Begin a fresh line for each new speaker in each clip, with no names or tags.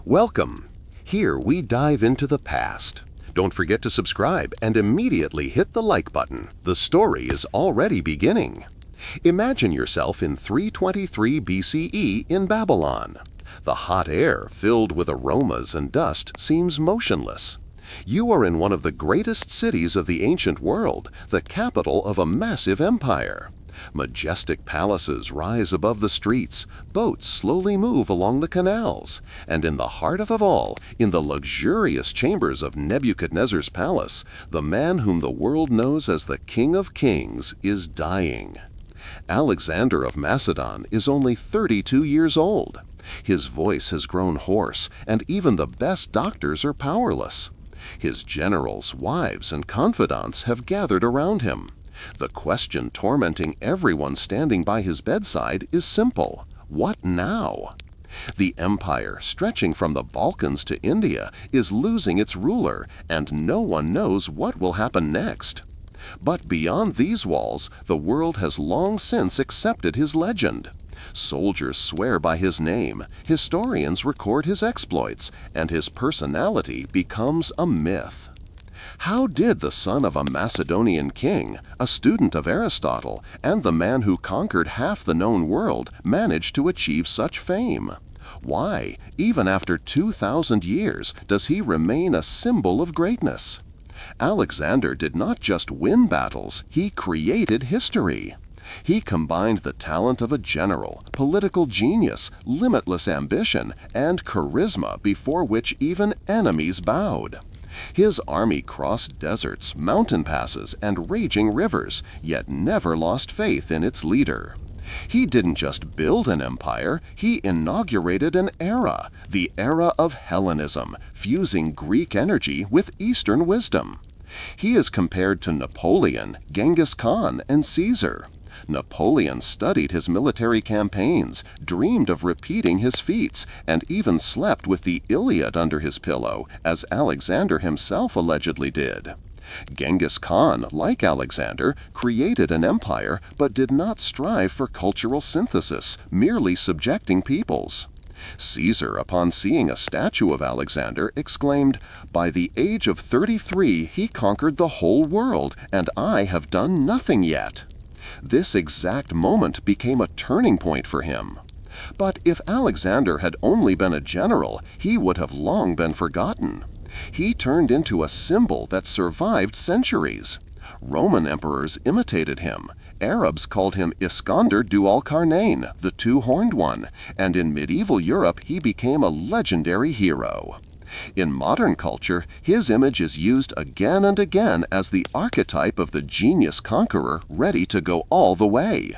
Welcome! Here we dive into the past. Don't forget to subscribe and immediately hit the like button. The story is already beginning. Imagine yourself in 323 BCE in Babylon. The hot air, filled with aromas and dust, seems motionless. You are in one of the greatest cities of the ancient world, the capital of a massive empire. Majestic palaces rise above the streets, boats slowly move along the canals, and in the heart of it all, in the luxurious chambers of Nebuchadnezzar's palace, the man whom the world knows as the King of Kings is dying. Alexander of Macedon is only 32 years old. His voice has grown hoarse, and even the best doctors are powerless. His generals, wives, and confidants have gathered around him. The question tormenting everyone standing by his bedside is simple: what now? The empire, stretching from the Balkans to India, is losing its ruler, and no one knows what will happen next. But beyond these walls, the world has long since accepted his legend. Soldiers swear by his name, historians record his exploits, and his personality becomes a myth. How did the son of a Macedonian king, a student of Aristotle, and the man who conquered half the known world manage to achieve such fame? Why, even after 2,000 years, does he remain a symbol of greatness? Alexander did not just win battles, he created history. He combined the talent of a general, political genius, limitless ambition, and charisma before which even enemies bowed. His army crossed deserts, mountain passes, and raging rivers, yet never lost faith in its leader. He didn't just build an empire, he inaugurated an era, the era of Hellenism, fusing Greek energy with Eastern wisdom. He is compared to Napoleon, Genghis Khan, and Caesar. Napoleon studied his military campaigns, dreamed of repeating his feats, and even slept with the Iliad under his pillow, as Alexander himself allegedly did. Genghis Khan, like Alexander, created an empire but did not strive for cultural synthesis, merely subjecting peoples. Caesar, upon seeing a statue of Alexander, exclaimed, "By the age of 33 he conquered the whole world, and I have done nothing yet." This exact moment became a turning point for him. But if Alexander had only been a general, he would have long been forgotten. He turned into a symbol that survived centuries. Roman emperors imitated him. Arabs called him Iskander Dual-Qarnayn, the two-horned one, and in medieval Europe he became a legendary hero. In modern culture, his image is used again and again as the archetype of the genius conqueror ready to go all the way.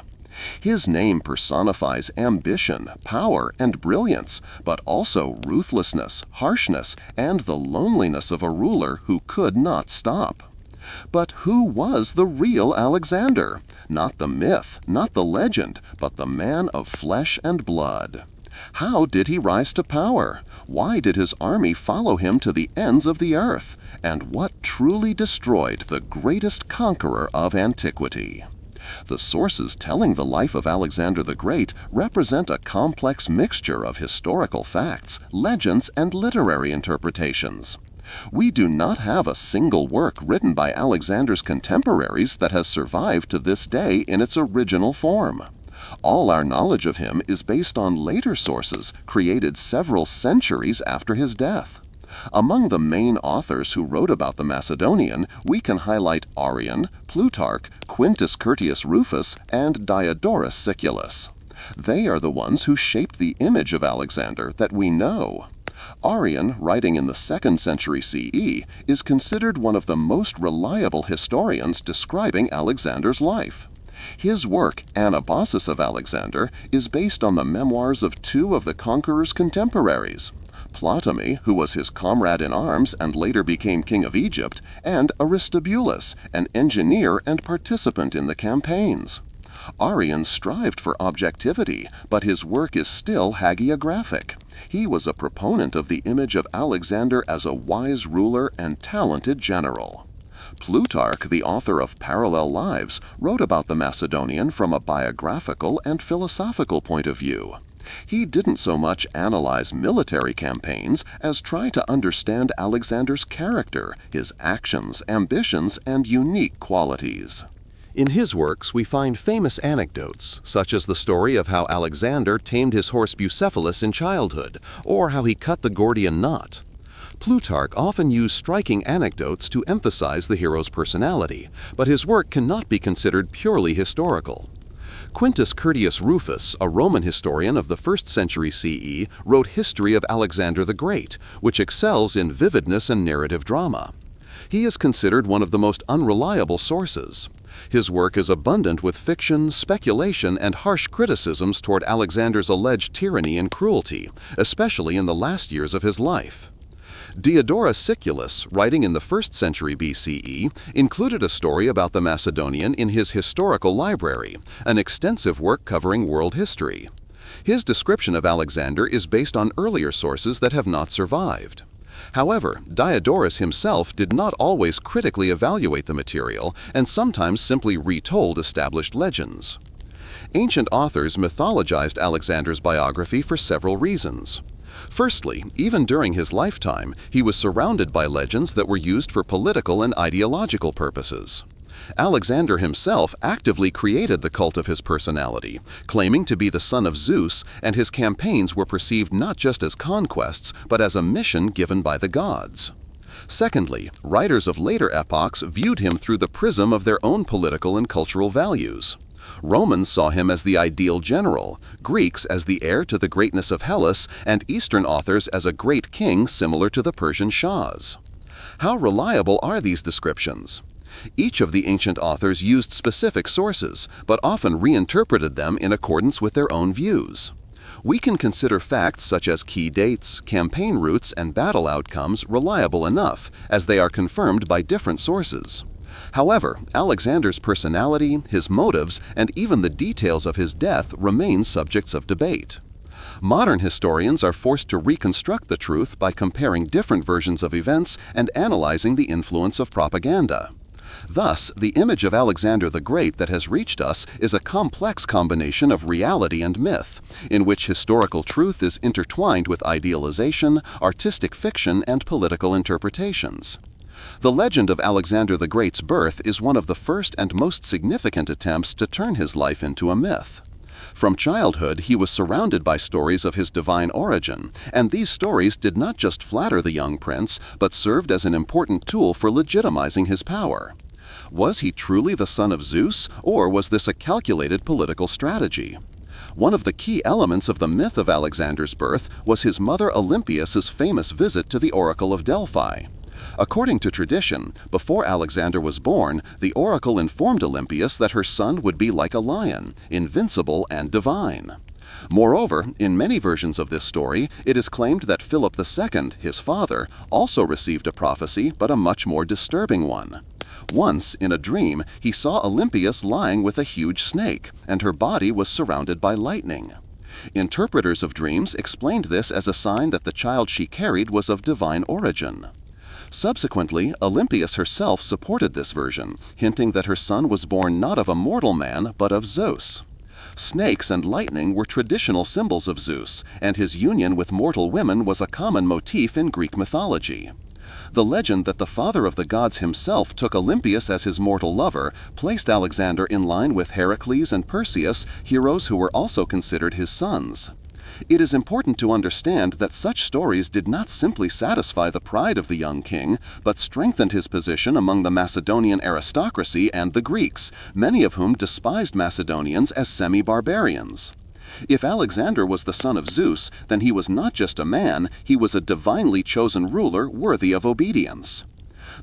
His name personifies ambition, power, and brilliance, but also ruthlessness, harshness, and the loneliness of a ruler who could not stop. But who was the real Alexander? Not the myth, not the legend, but the man of flesh and blood. How did he rise to power? Why did his army follow him to the ends of the earth? And what truly destroyed the greatest conqueror of antiquity? The sources telling the life of Alexander the Great represent a complex mixture of historical facts, legends, and literary interpretations. We do not have a single work written by Alexander's contemporaries that has survived to this day in its original form. All our knowledge of him is based on later sources created several centuries after his death. Among the main authors who wrote about the Macedonian, we can highlight Arrian, Plutarch, Quintus Curtius Rufus, and Diodorus Siculus. They are the ones who shaped the image of Alexander that we know. Arrian, writing in the 2nd century CE, is considered one of the most reliable historians describing Alexander's life. His work, Anabasis of Alexander, is based on the memoirs of two of the conqueror's contemporaries, Ptolemy, who was his comrade in arms and later became king of Egypt, and Aristobulus, an engineer and participant in the campaigns. Arrian strived for objectivity, but his work is still hagiographic. He was a proponent of the image of Alexander as a wise ruler and talented general. Plutarch, the author of Parallel Lives, wrote about the Macedonian from a biographical and philosophical point of view. He didn't so much analyze military campaigns as try to understand Alexander's character, his actions, ambitions, and unique qualities. In his works, we find famous anecdotes, such as the story of how Alexander tamed his horse Bucephalus in childhood, or how he cut the Gordian knot. Plutarch often used striking anecdotes to emphasize the hero's personality, but his work cannot be considered purely historical. Quintus Curtius Rufus, a Roman historian of the 1st century CE, wrote History of Alexander the Great, which excels in vividness and narrative drama. He is considered one of the most unreliable sources. His work is abundant with fiction, speculation, and harsh criticisms toward Alexander's alleged tyranny and cruelty, especially in the last years of his life. Diodorus Siculus, writing in the 1st century BCE, included a story about the Macedonian in his Historical Library, an extensive work covering world history. His description of Alexander is based on earlier sources that have not survived. However, Diodorus himself did not always critically evaluate the material and sometimes simply retold established legends. Ancient authors mythologized Alexander's biography for several reasons. Firstly, even during his lifetime, he was surrounded by legends that were used for political and ideological purposes. Alexander himself actively created the cult of his personality, claiming to be the son of Zeus, and his campaigns were perceived not just as conquests, but as a mission given by the gods. Secondly, writers of later epochs viewed him through the prism of their own political and cultural values. Romans saw him as the ideal general, Greeks as the heir to the greatness of Hellas, and Eastern authors as a great king similar to the Persian shahs. How reliable are these descriptions? Each of the ancient authors used specific sources, but often reinterpreted them in accordance with their own views. We can consider facts such as key dates, campaign routes, and battle outcomes reliable enough, as they are confirmed by different sources. However, Alexander's personality, his motives, and even the details of his death remain subjects of debate. Modern historians are forced to reconstruct the truth by comparing different versions of events and analyzing the influence of propaganda. Thus, the image of Alexander the Great that has reached us is a complex combination of reality and myth, in which historical truth is intertwined with idealization, artistic fiction, and political interpretations. The legend of Alexander the Great's birth is one of the first and most significant attempts to turn his life into a myth. From childhood, he was surrounded by stories of his divine origin, and these stories did not just flatter the young prince, but served as an important tool for legitimizing his power. Was he truly the son of Zeus, or was this a calculated political strategy? One of the key elements of the myth of Alexander's birth was his mother Olympias's famous visit to the Oracle of Delphi. According to tradition, before Alexander was born, the oracle informed Olympias that her son would be like a lion, invincible and divine. Moreover, in many versions of this story, it is claimed that Philip II, his father, also received a prophecy, but a much more disturbing one. Once, in a dream, he saw Olympias lying with a huge snake, and her body was surrounded by lightning. Interpreters of dreams explained this as a sign that the child she carried was of divine origin. Subsequently, Olympias herself supported this version, hinting that her son was born not of a mortal man, but of Zeus. Snakes and lightning were traditional symbols of Zeus, and his union with mortal women was a common motif in Greek mythology. The legend that the father of the gods himself took Olympias as his mortal lover placed Alexander in line with Heracles and Perseus, heroes who were also considered his sons. It is important to understand that such stories did not simply satisfy the pride of the young king, but strengthened his position among the Macedonian aristocracy and the Greeks, many of whom despised Macedonians as semi-barbarians. If Alexander was the son of Zeus, then he was not just a man, he was a divinely chosen ruler worthy of obedience.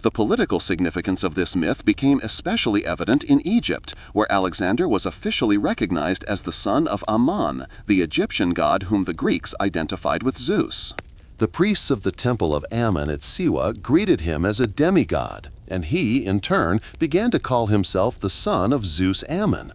The political significance of this myth became especially evident in Egypt, where Alexander was officially recognized as the son of Ammon, the Egyptian god whom the Greeks identified with Zeus. The priests of the temple of Ammon at Siwa greeted him as a demigod, and he, in turn, began to call himself the son of Zeus Ammon.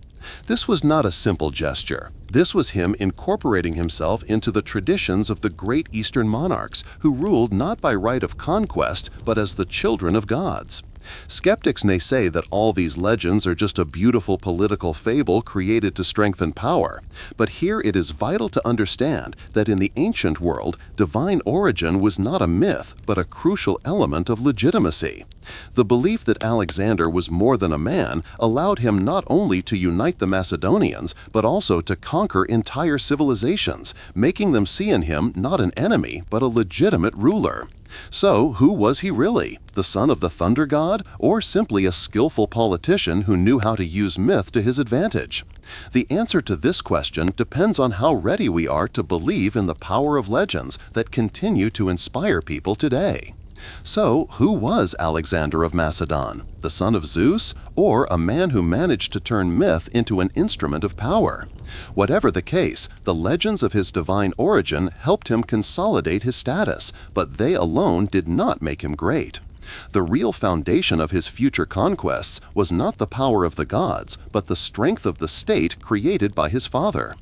This was not a simple gesture. This was him incorporating himself into the traditions of the great Eastern monarchs who ruled not by right of conquest, but as the children of gods. Skeptics may say that all these legends are just a beautiful political fable created to strengthen power, but here it is vital to understand that in the ancient world, divine origin was not a myth, but a crucial element of legitimacy. The belief that Alexander was more than a man allowed him not only to unite the Macedonians, but also to conquer entire civilizations, making them see in him not an enemy, but a legitimate ruler. So, who was he really? The son of the thunder god, or simply a skillful politician who knew how to use myth to his advantage? The answer to this question depends on how ready we are to believe in the power of legends that continue to inspire people today. So, who was Alexander of Macedon? The son of Zeus, or a man who managed to turn myth into an instrument of power? Whatever the case, the legends of his divine origin helped him consolidate his status, but they alone did not make him great. The real foundation of his future conquests was not the power of the gods, but the strength of the state created by his father.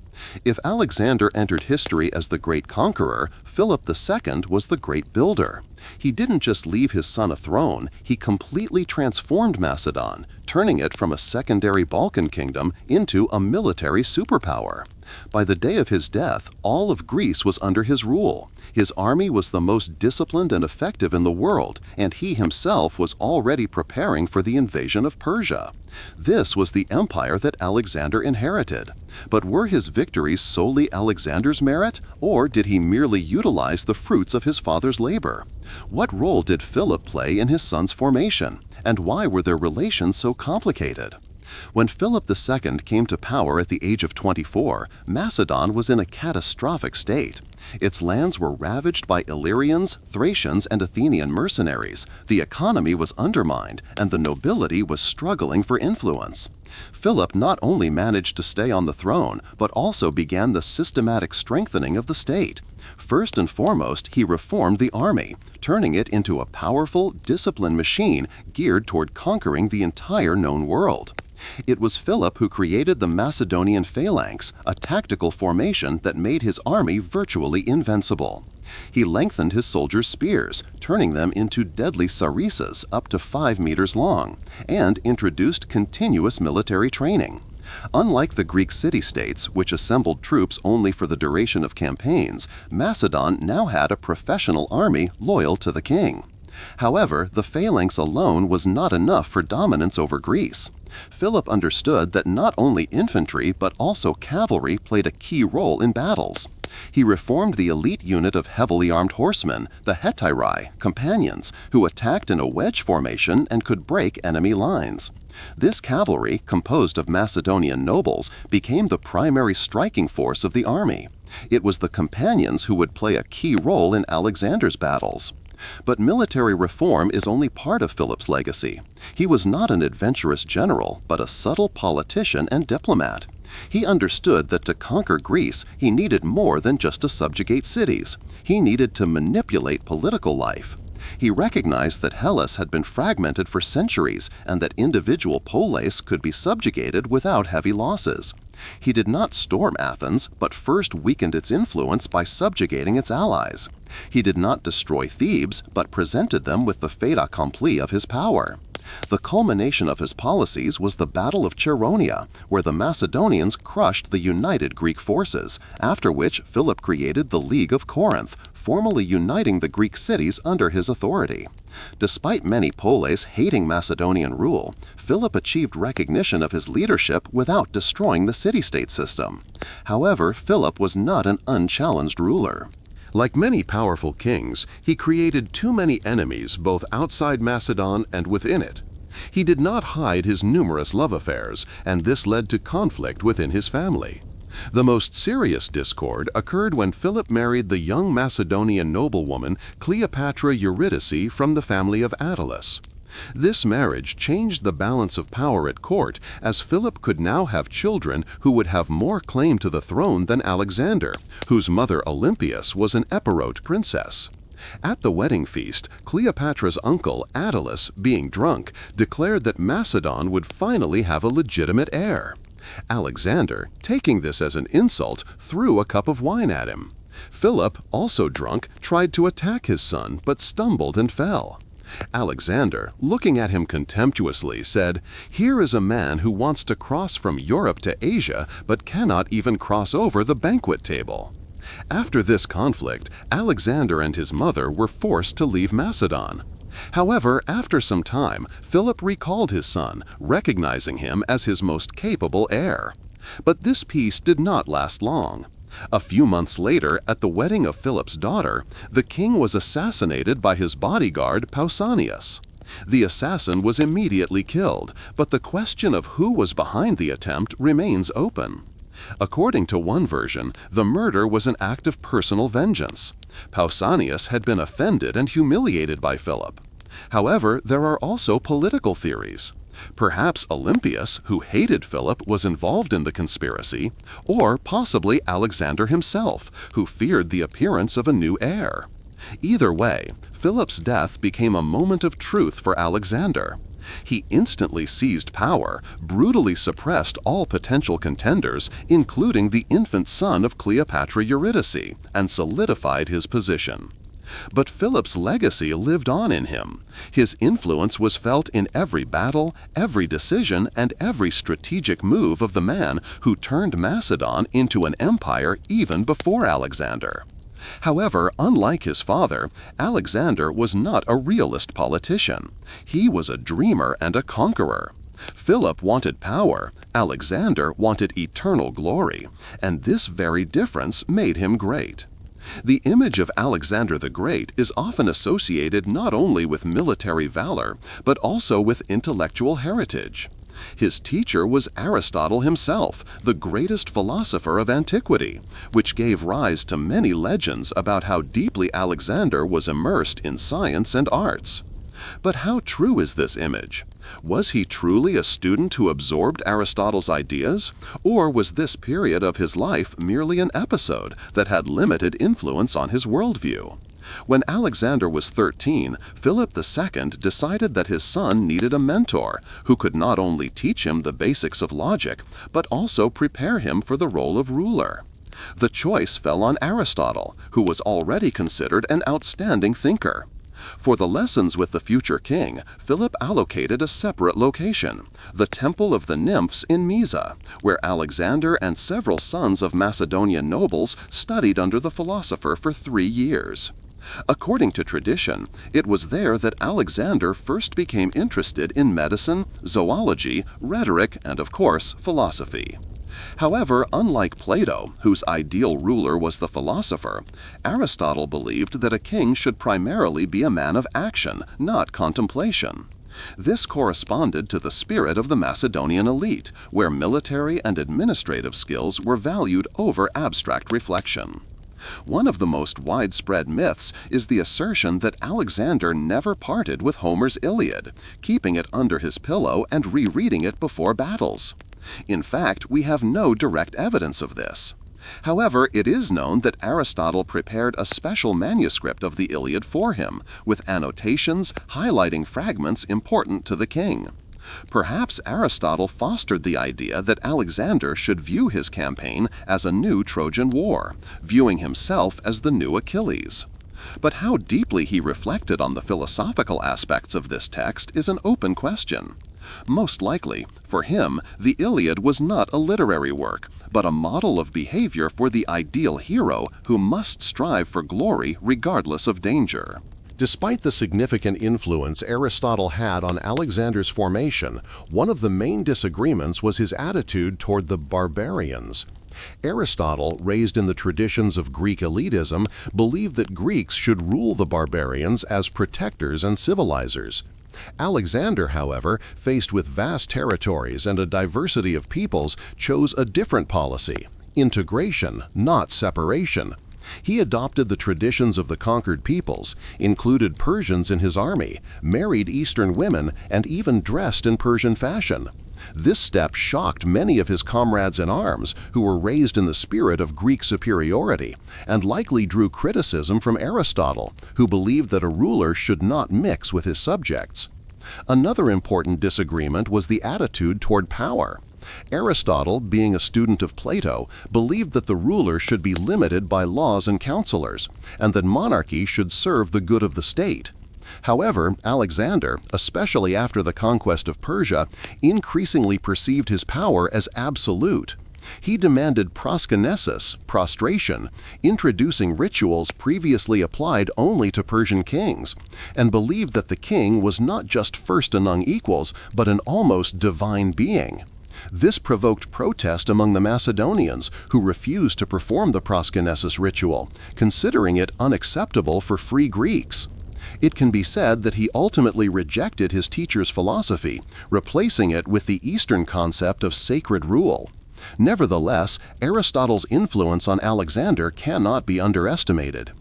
If Alexander entered history as the great conqueror, Philip II was the great builder. He didn't just leave his son a throne, he completely transformed Macedon, turning it from a secondary Balkan kingdom into a military superpower. By the day of his death, all of Greece was under his rule. His army was the most disciplined and effective in the world, and he himself was already preparing for the invasion of Persia. This was the empire that Alexander inherited. But were his victories solely Alexander's merit, or did he merely utilize the fruits of his father's labor? What role did Philip play in his son's formation, and why were their relations so complicated? When Philip II came to power at the age of 24, Macedon was in a catastrophic state. Its lands were ravaged by Illyrians, Thracians, and Athenian mercenaries, the economy was undermined, and the nobility was struggling for influence. Philip not only managed to stay on the throne, but also began the systematic strengthening of the state. First and foremost, he reformed the army, turning it into a powerful, disciplined machine geared toward conquering the entire known world. It was Philip who created the Macedonian phalanx, a tactical formation that made his army virtually invincible. He lengthened his soldiers' spears, turning them into deadly sarissas up to 5 meters long, and introduced continuous military training. Unlike the Greek city-states, which assembled troops only for the duration of campaigns, Macedon now had a professional army loyal to the king. However, the phalanx alone was not enough for dominance over Greece. Philip understood that not only infantry but also cavalry played a key role in battles. He reformed the elite unit of heavily armed horsemen, the Hetairai, companions, who attacked in a wedge formation and could break enemy lines. This cavalry, composed of Macedonian nobles, became the primary striking force of the army. It was the companions who would play a key role in Alexander's battles. But military reform is only part of Philip's legacy. He was not an adventurous general, but a subtle politician and diplomat. He understood that to conquer Greece, he needed more than just to subjugate cities. He needed to manipulate political life. He recognized that Hellas had been fragmented for centuries and that individual polis could be subjugated without heavy losses. He did not storm Athens, but first weakened its influence by subjugating its allies. He did not destroy Thebes, but presented them with the fait accompli of his power. The culmination of his policies was the Battle of Chaeronea, where the Macedonians crushed the united Greek forces, after which Philip created the League of Corinth, formally uniting the Greek cities under his authority. Despite many polis hating Macedonian rule, Philip achieved recognition of his leadership without destroying the city-state system. However, Philip was not an unchallenged ruler. Like many powerful kings, he created too many enemies both outside Macedon and within it. He did not hide his numerous love affairs, and this led to conflict within his family. The most serious discord occurred when Philip married the young Macedonian noblewoman Cleopatra Eurydice from the family of Attalus. This marriage changed the balance of power at court, as Philip could now have children who would have more claim to the throne than Alexander, whose mother Olympias was an Epirote princess. At the wedding feast, Cleopatra's uncle Attalus, being drunk, declared that Macedon would finally have a legitimate heir. Alexander, taking this as an insult, threw a cup of wine at him. Philip, also drunk, tried to attack his son but stumbled and fell. Alexander, looking at him contemptuously, said, "Here is a man who wants to cross from Europe to Asia, but cannot even cross over the banquet table." After this conflict, Alexander and his mother were forced to leave Macedon. However, after some time, Philip recalled his son, recognizing him as his most capable heir. But this peace did not last long. A few months later, at the wedding of Philip's daughter, the king was assassinated by his bodyguard Pausanias. The assassin was immediately killed, but the question of who was behind the attempt remains open. According to one version, the murder was an act of personal vengeance. Pausanias had been offended and humiliated by Philip. However, there are also political theories. Perhaps Olympias, who hated Philip, was involved in the conspiracy, or possibly Alexander himself, who feared the appearance of a new heir. Either way, Philip's death became a moment of truth for Alexander. He instantly seized power, brutally suppressed all potential contenders, including the infant son of Cleopatra Eurydice, and solidified his position. But Philip's legacy lived on in him. His influence was felt in every battle, every decision, and every strategic move of the man who turned Macedon into an empire even before Alexander. However, unlike his father, Alexander was not a realist politician. He was a dreamer and a conqueror. Philip wanted power, Alexander wanted eternal glory, and this very difference made him great. The image of Alexander the Great is often associated not only with military valor, but also with intellectual heritage. His teacher was Aristotle himself, the greatest philosopher of antiquity, which gave rise to many legends about how deeply Alexander was immersed in science and arts. But how true is this image? Was he truly a student who absorbed Aristotle's ideas? Or was this period of his life merely an episode that had limited influence on his worldview? When Alexander was 13, Philip II decided that his son needed a mentor who could not only teach him the basics of logic, but also prepare him for the role of ruler. The choice fell on Aristotle, who was already considered an outstanding thinker. For the lessons with the future king, Philip allocated a separate location, the Temple of the Nymphs in Mysa, where Alexander and several sons of Macedonian nobles studied under the philosopher for 3 years. According to tradition, it was there that Alexander first became interested in medicine, zoology, rhetoric, and of course, philosophy. However, unlike Plato, whose ideal ruler was the philosopher, Aristotle believed that a king should primarily be a man of action, not contemplation. This corresponded to the spirit of the Macedonian elite, where military and administrative skills were valued over abstract reflection. One of the most widespread myths is the assertion that Alexander never parted with Homer's Iliad, keeping it under his pillow and rereading it before battles. In fact, we have no direct evidence of this. However, it is known that Aristotle prepared a special manuscript of the Iliad for him, with annotations highlighting fragments important to the king. Perhaps Aristotle fostered the idea that Alexander should view his campaign as a new Trojan War, viewing himself as the new Achilles. But how deeply he reflected on the philosophical aspects of this text is an open question. Most likely, for him, the Iliad was not a literary work, but a model of behavior for the ideal hero who must strive for glory regardless of danger. Despite the significant influence Aristotle had on Alexander's formation, one of the main disagreements was his attitude toward the barbarians. Aristotle, raised in the traditions of Greek elitism, believed that Greeks should rule the barbarians as protectors and civilizers. Alexander, however, faced with vast territories and a diversity of peoples, chose a different policy: integration, not separation. He adopted the traditions of the conquered peoples, included Persians in his army, married Eastern women, and even dressed in Persian fashion. This step shocked many of his comrades in arms, who were raised in the spirit of Greek superiority, and likely drew criticism from Aristotle, who believed that a ruler should not mix with his subjects. Another important disagreement was the attitude toward power. Aristotle, being a student of Plato, believed that the ruler should be limited by laws and counselors, and that monarchy should serve the good of the state. However, Alexander, especially after the conquest of Persia, increasingly perceived his power as absolute. He demanded proskynesis, prostration, introducing rituals previously applied only to Persian kings, and believed that the king was not just first among equals, but an almost divine being. This provoked protest among the Macedonians, who refused to perform the proskynesis ritual, considering it unacceptable for free Greeks. It can be said that he ultimately rejected his teacher's philosophy, replacing it with the Eastern concept of sacred rule. Nevertheless, Aristotle's influence on Alexander cannot be underestimated.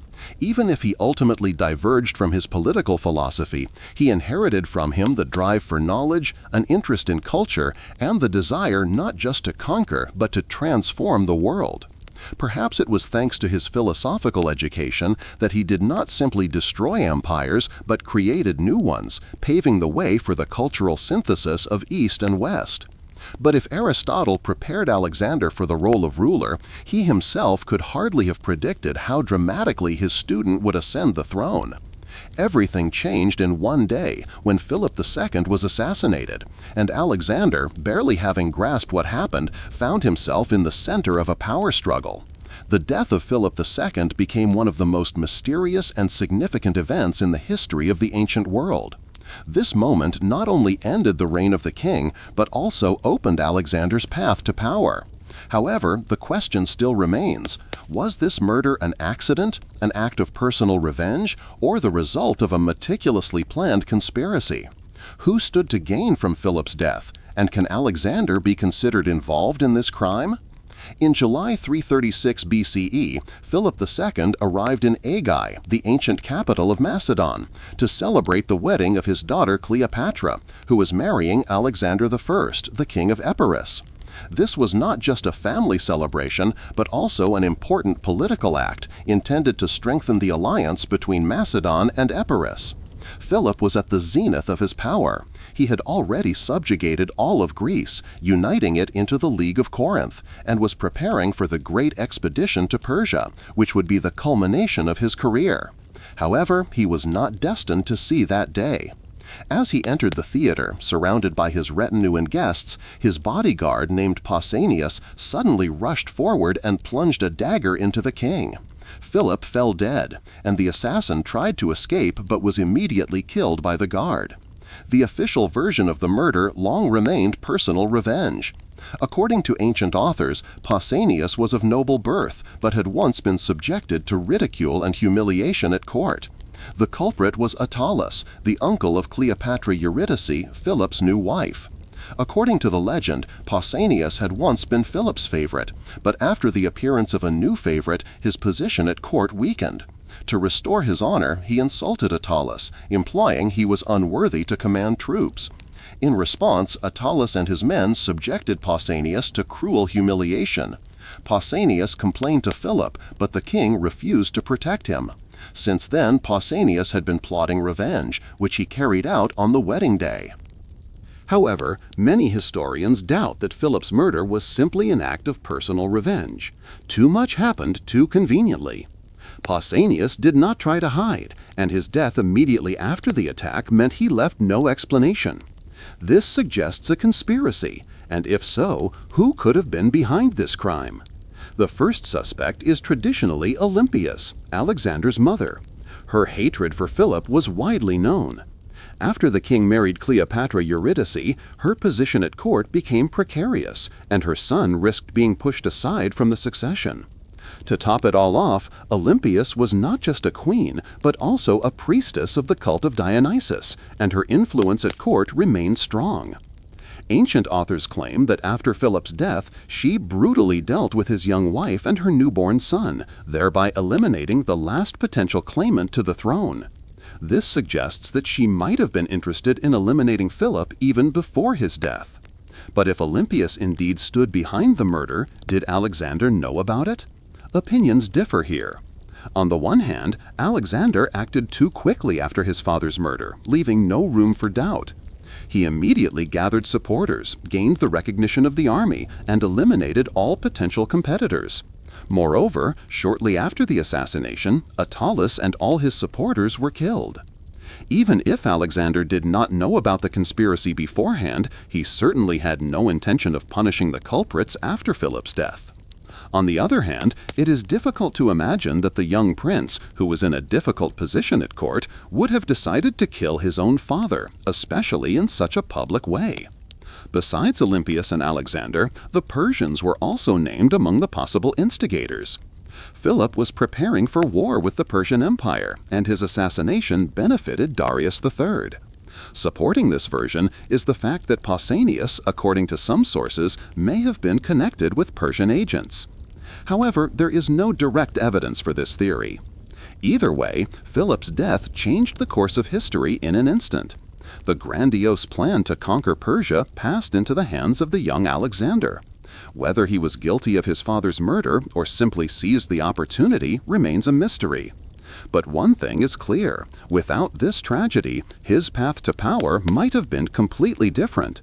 Even if he ultimately diverged from his political philosophy, he inherited from him the drive for knowledge, an interest in culture, and the desire not just to conquer, but to transform the world. Perhaps it was thanks to his philosophical education that he did not simply destroy empires, but created new ones, paving the way for the cultural synthesis of East and West. But if Aristotle prepared Alexander for the role of ruler, he himself could hardly have predicted how dramatically his student would ascend the throne. Everything changed in one day when Philip II was assassinated, and Alexander, barely having grasped what happened, found himself in the center of a power struggle. The death of Philip II became one of the most mysterious and significant events in the history of the ancient world. This moment not only ended the reign of the king, but also opened Alexander's path to power. However, the question still remains: was this murder an accident, an act of personal revenge, or the result of a meticulously planned conspiracy? Who stood to gain from Philip's death, and can Alexander be considered involved in this crime? In July 336 BCE, Philip II arrived in Aigai, the ancient capital of Macedon, to celebrate the wedding of his daughter Cleopatra, who was marrying Alexander I, the king of Epirus. This was not just a family celebration, but also an important political act intended to strengthen the alliance between Macedon and Epirus. Philip was at the zenith of his power. He had already subjugated all of Greece, uniting it into the League of Corinth, and was preparing for the great expedition to Persia, which would be the culmination of his career. However, he was not destined to see that day. As he entered the theater, surrounded by his retinue and guests, his bodyguard named Pausanias suddenly rushed forward and plunged a dagger into the king. Philip fell dead, and the assassin tried to escape but was immediately killed by the guard. The official version of the murder long remained personal revenge. According to ancient authors, Pausanias was of noble birth, but had once been subjected to ridicule and humiliation at court. The culprit was Attalus, the uncle of Cleopatra Eurydice, Philip's new wife. According to the legend, Pausanias had once been Philip's favorite, but after the appearance of a new favorite, his position at court weakened. To restore his honor, he insulted Attalus, implying he was unworthy to command troops. In response, Attalus and his men subjected Pausanias to cruel humiliation. Pausanias complained to Philip, but the king refused to protect him. Since then, Pausanias had been plotting revenge, which he carried out on the wedding day. However, many historians doubt that Philip's murder was simply an act of personal revenge. Too much happened too conveniently. Pausanias did not try to hide, and his death immediately after the attack meant he left no explanation. This suggests a conspiracy, and if so, who could have been behind this crime? The first suspect is traditionally Olympias, Alexander's mother. Her hatred for Philip was widely known. After the king married Cleopatra Eurydice, her position at court became precarious, and her son risked being pushed aside from the succession. To top it all off, Olympias was not just a queen, but also a priestess of the cult of Dionysus, and her influence at court remained strong. Ancient authors claim that after Philip's death, she brutally dealt with his young wife and her newborn son, thereby eliminating the last potential claimant to the throne. This suggests that she might have been interested in eliminating Philip even before his death. But if Olympias indeed stood behind the murder, did Alexander know about it? Opinions differ here. On the one hand, Alexander acted too quickly after his father's murder, leaving no room for doubt. He immediately gathered supporters, gained the recognition of the army, and eliminated all potential competitors. Moreover, shortly after the assassination, Attalus and all his supporters were killed.
Even if Alexander did not know about the conspiracy beforehand, he certainly had no intention of punishing the culprits after Philip's death. On the other hand, it is difficult to imagine that the young prince, who was in a difficult position at court, would have decided to kill his own father, especially in such a public way. Besides Olympias and Alexander, the Persians were also named among the possible instigators. Philip was preparing for war with the Persian Empire, and his assassination benefited Darius III. Supporting this version is the fact that Pausanias, according to some sources, may have been connected with Persian agents. However, there is no direct evidence for this theory. Either way, Philip's death changed the course of history in an instant. The grandiose plan to conquer Persia passed into the hands of the young Alexander. Whether he was guilty of his father's murder or simply seized the opportunity remains a mystery. But one thing is clear: without this tragedy, his path to power might have been completely different.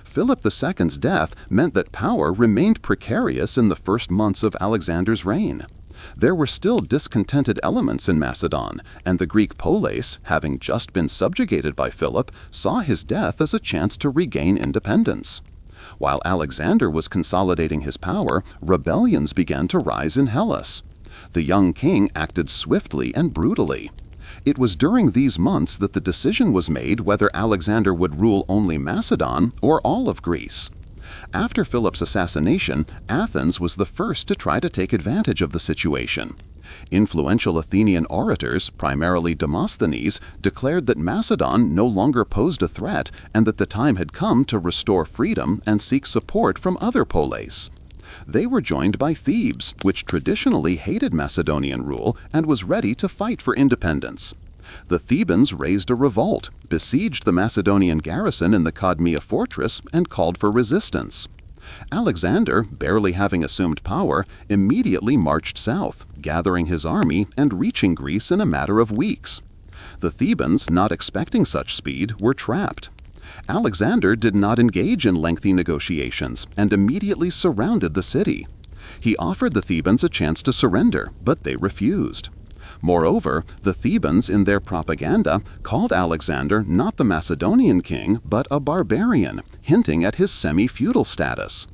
Philip II's death meant that power remained precarious in the first months of Alexander's reign. There were still discontented elements in Macedon, and the Greek polis, having just been subjugated by Philip, saw his death as a chance to regain independence. While Alexander was consolidating his power, rebellions began to rise in Hellas. The young king acted swiftly and brutally. It was during these months that the decision was made whether Alexander would rule only Macedon or all of Greece. After Philip's assassination, Athens was the first to try to take advantage of the situation. Influential Athenian orators, primarily Demosthenes, declared that Macedon no longer posed a threat and that the time had come to restore freedom and seek support from other polis. They were joined by Thebes, which traditionally hated Macedonian rule and was ready to fight for independence. The Thebans raised a revolt, besieged the Macedonian garrison in the Cadmea fortress, and called for resistance. Alexander, barely having assumed power, immediately marched south, gathering his army and reaching Greece in a matter of weeks. The Thebans, not expecting such speed, were trapped. Alexander did not engage in lengthy negotiations and immediately surrounded the city. He offered the Thebans a chance to surrender, but they refused. Moreover, the Thebans, in their propaganda, called Alexander not the Macedonian king, but a barbarian, hinting at his semi-feudal status.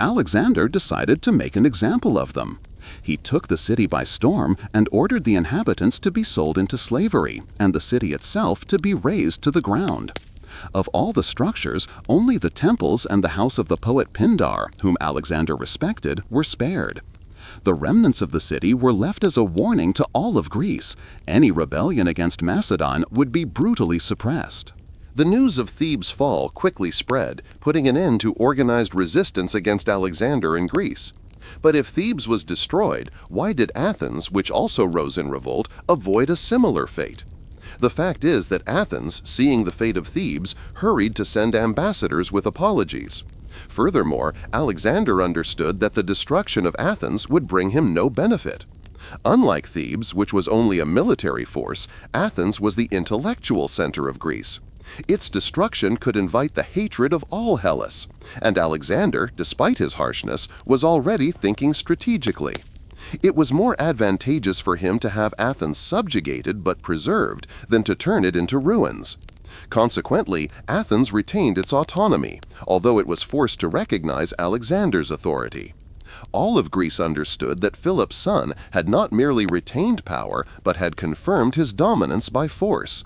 Alexander decided to make an example of them. He took the city by storm and ordered the inhabitants to be sold into slavery, and the city itself to be razed to the ground. Of all the structures, only the temples and the house of the poet Pindar, whom Alexander respected, were spared. The remnants of the city were left as a warning to all of Greece. Any rebellion against Macedon would be brutally suppressed.
The news of Thebes' fall quickly spread, putting an end to organized resistance against Alexander in Greece. But if Thebes was destroyed, why did Athens, which also rose in revolt, avoid a similar fate? The fact is that Athens, seeing the fate of Thebes, hurried to send ambassadors with apologies. Furthermore, Alexander understood that the destruction of Athens would bring him no benefit. Unlike Thebes, which was only a military force, Athens was the intellectual center of Greece. Its destruction could invite the hatred of all Hellas, and Alexander, despite his harshness, was already thinking strategically. It was more advantageous for him to have Athens subjugated but preserved than to turn it into ruins. Consequently, Athens retained its autonomy, although it was forced to recognize Alexander's authority. All of Greece understood that Philip's son had not merely retained power, but had confirmed his dominance by force.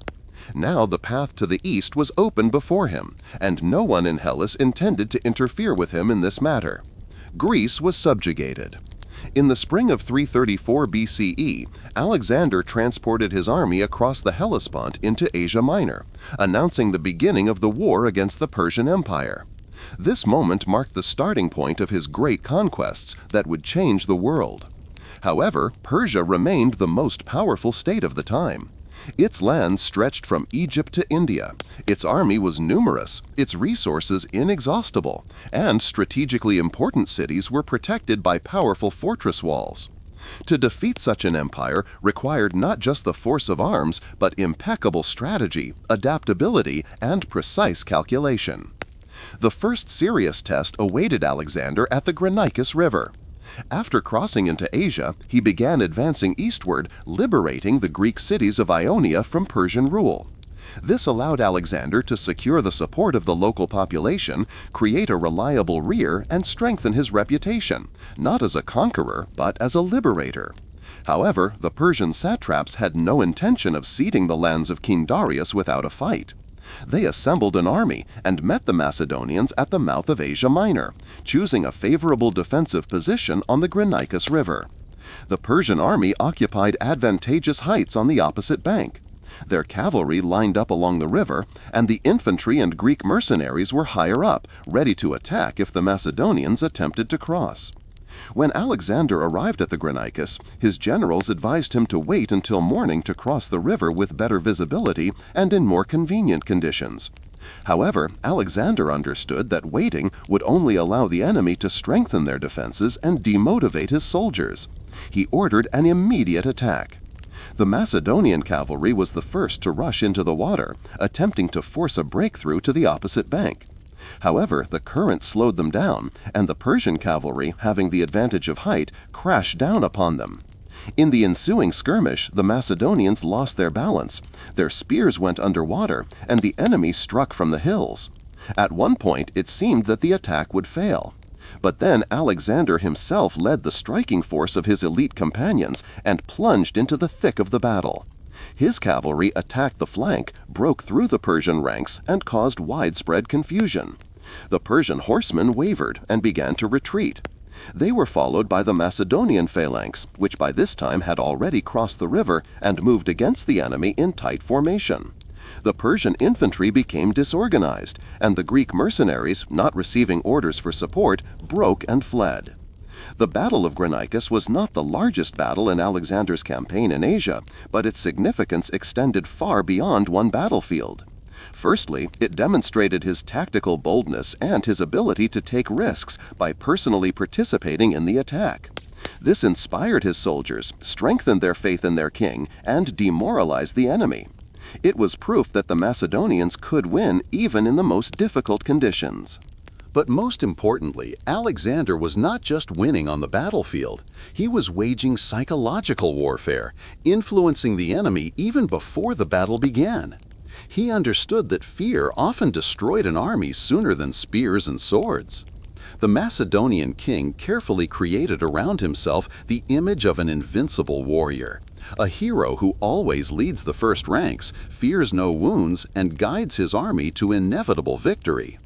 Now the path to the east was open before him, and no one in Hellas intended to interfere with him in this matter. Greece was subjugated. In the spring of 334 BCE, Alexander transported his army across the Hellespont into Asia Minor, announcing the beginning of the war against the Persian Empire. This moment marked the starting point of his great conquests that would change the world. However, Persia remained the most powerful state of the time. Its land stretched from Egypt to India. Its army was numerous, its resources inexhaustible, and strategically important cities were protected by powerful fortress walls. To defeat such an empire required not just the force of arms, but impeccable strategy, adaptability, and precise calculation. The first serious test awaited Alexander at the Granicus River. After crossing into Asia, he began advancing eastward, liberating the Greek cities of Ionia from Persian rule. This allowed Alexander to secure the support of the local population, create a reliable rear, and strengthen his reputation, not as a conqueror, but as a liberator. However, the Persian satraps had no intention of ceding the lands of King Darius without a fight. They assembled an army and met the Macedonians at the mouth of Asia Minor, choosing a favorable defensive position on the Granicus River. The Persian army occupied advantageous heights on the opposite bank. Their cavalry lined up along the river, and the infantry and Greek mercenaries were higher up, ready to attack if the Macedonians attempted to cross. When Alexander arrived at the Granicus, his generals advised him to wait until morning to cross the river with better visibility and in more convenient conditions. However, Alexander understood that waiting would only allow the enemy to strengthen their defenses and demotivate his soldiers. He ordered an immediate attack. The Macedonian cavalry was the first to rush into the water, attempting to force a breakthrough to the opposite bank. However, the current slowed them down, and the Persian cavalry, having the advantage of height, crashed down upon them. In the ensuing skirmish, the Macedonians lost their balance. Their spears went underwater, and the enemy struck from the hills. At one point, it seemed that the attack would fail. But then Alexander himself led the striking force of his elite companions and plunged into the thick of the battle. His cavalry attacked the flank, broke through the Persian ranks, and caused widespread confusion. The Persian horsemen wavered and began to retreat. They were followed by the Macedonian phalanx, which by this time had already crossed the river and moved against the enemy in tight formation. The Persian infantry became disorganized, and the Greek mercenaries, not receiving orders for support, broke and fled. The Battle of Granicus was not the largest battle in Alexander's campaign in Asia, but its significance extended far beyond one battlefield. Firstly, it demonstrated his tactical boldness and his ability to take risks by personally participating in the attack. This inspired his soldiers, strengthened their faith in their king, and demoralized the enemy. It was proof that the Macedonians could win even in the most difficult conditions.
But most importantly, Alexander was not just winning on the battlefield. He was waging psychological warfare, influencing the enemy even before the battle began. He understood that fear often destroyed an army sooner than spears and swords. The Macedonian king carefully created around himself the image of an invincible warrior, a hero who always leads the first ranks, fears no wounds, and guides his army to inevitable victory.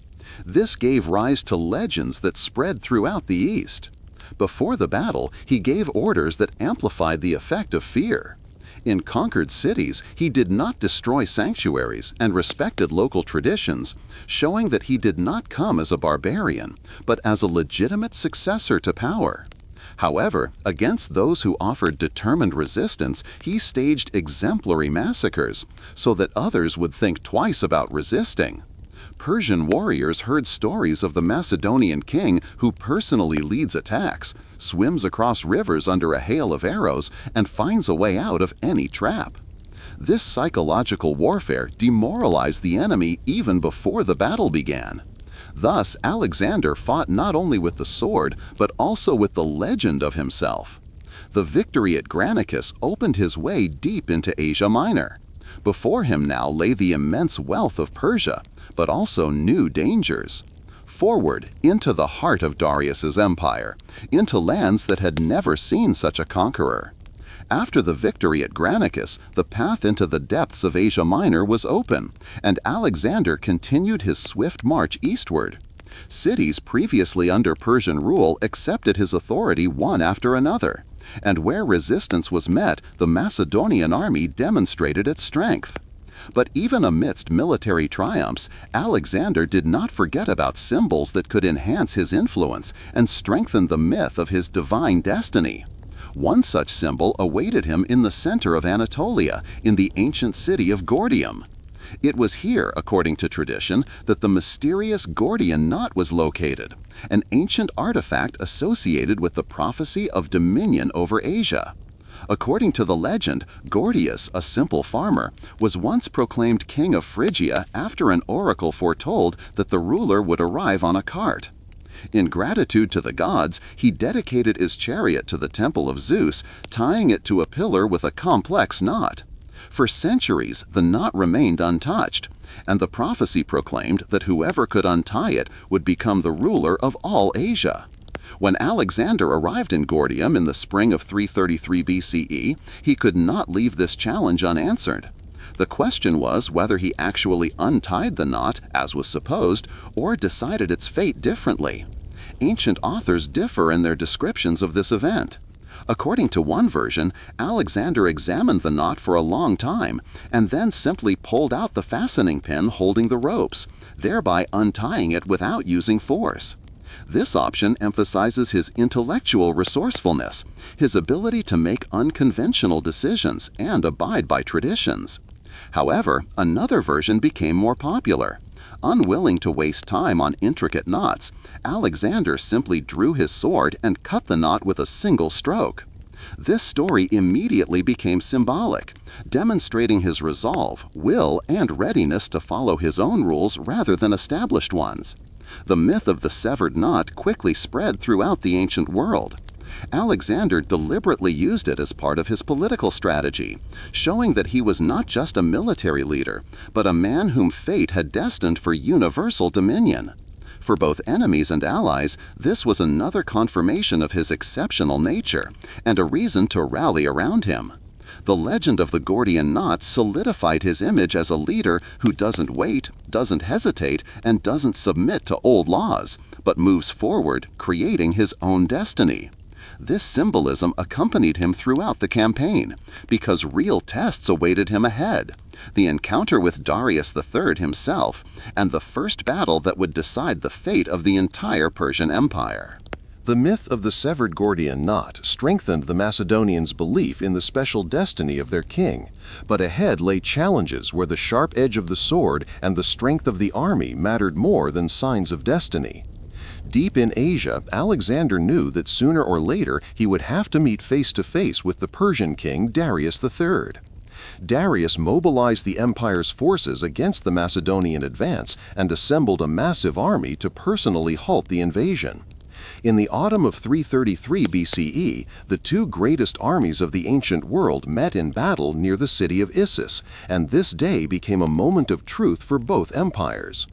This gave rise to legends that spread throughout the East. Before the battle, he gave orders that amplified the effect of fear. In conquered cities, he did not destroy sanctuaries and respected local traditions, showing that he did not come as a barbarian, but as a legitimate successor to power. However, against those who offered determined resistance, he staged exemplary massacres, so that others would think twice about resisting. Persian warriors heard stories of the Macedonian king who personally leads attacks, swims across rivers under a hail of arrows, and finds a way out of any trap. This psychological warfare demoralized the enemy even before the battle began. Thus, Alexander fought not only with the sword, but also with the legend of himself. The victory at Granicus opened his way deep into Asia Minor. Before him now lay the immense wealth of Persia, but also new dangers. Forward, into the heart of Darius's empire, into lands that had never seen such a conqueror. After the victory at Granicus, the path into the depths of Asia Minor was open, and Alexander continued his swift march eastward. Cities previously under Persian rule accepted his authority one after another, and where resistance was met, the Macedonian army demonstrated its strength. But even amidst military triumphs, Alexander did not forget about symbols that could enhance his influence and strengthen the myth of his divine destiny. One such symbol awaited him in the center of Anatolia, in the ancient city of Gordium. It was here, according to tradition, that the mysterious Gordian knot was located, an ancient artifact associated with the prophecy of dominion over Asia. According to the legend, Gordius, a simple farmer, was once proclaimed king of Phrygia after an oracle foretold that the ruler would arrive on a cart. In gratitude to the gods, he dedicated his chariot to the temple of Zeus, tying it to a pillar with a complex knot. For centuries, the knot remained untouched, and the prophecy proclaimed that whoever could untie it would become the ruler of all Asia. When Alexander arrived in Gordium in the spring of 333 BCE, he could not leave this challenge unanswered. The question was whether he actually untied the knot, as was supposed, or decided its fate differently. Ancient authors differ in their descriptions of this event. According to one version, Alexander examined the knot for a long time and then simply pulled out the fastening pin holding the ropes, thereby untying it without using force. This option emphasizes his intellectual resourcefulness, his ability to make unconventional decisions and abide by traditions. However, another version became more popular. Unwilling to waste time on intricate knots, Alexander simply drew his sword and cut the knot with a single stroke. This story immediately became symbolic, demonstrating his resolve, will, and readiness to follow his own rules rather than established ones. The myth of the severed knot quickly spread throughout the ancient world. Alexander deliberately used it as part of his political strategy, showing that he was not just a military leader, but a man whom fate had destined for universal dominion. For both enemies and allies, this was another confirmation of his exceptional nature, and a reason to rally around him. The legend of the Gordian knot solidified his image as a leader who doesn't wait, doesn't hesitate, and doesn't submit to old laws, but moves forward, creating his own destiny. This symbolism accompanied him throughout the campaign, because real tests awaited him ahead: the encounter with Darius III himself, and the first battle that would decide the fate of the entire Persian Empire.
The myth of the severed Gordian knot strengthened the Macedonians' belief in the special destiny of their king, but ahead lay challenges where the sharp edge of the sword and the strength of the army mattered more than signs of destiny. Deep in Asia, Alexander knew that sooner or later he would have to meet face-to-face with the Persian king Darius III. Darius mobilized the empire's forces against the Macedonian advance and assembled a massive army to personally halt the invasion. In the autumn of 333 BCE, the two greatest armies of the ancient world met in battle near the city of Issus, and this day became a moment of truth for both empires.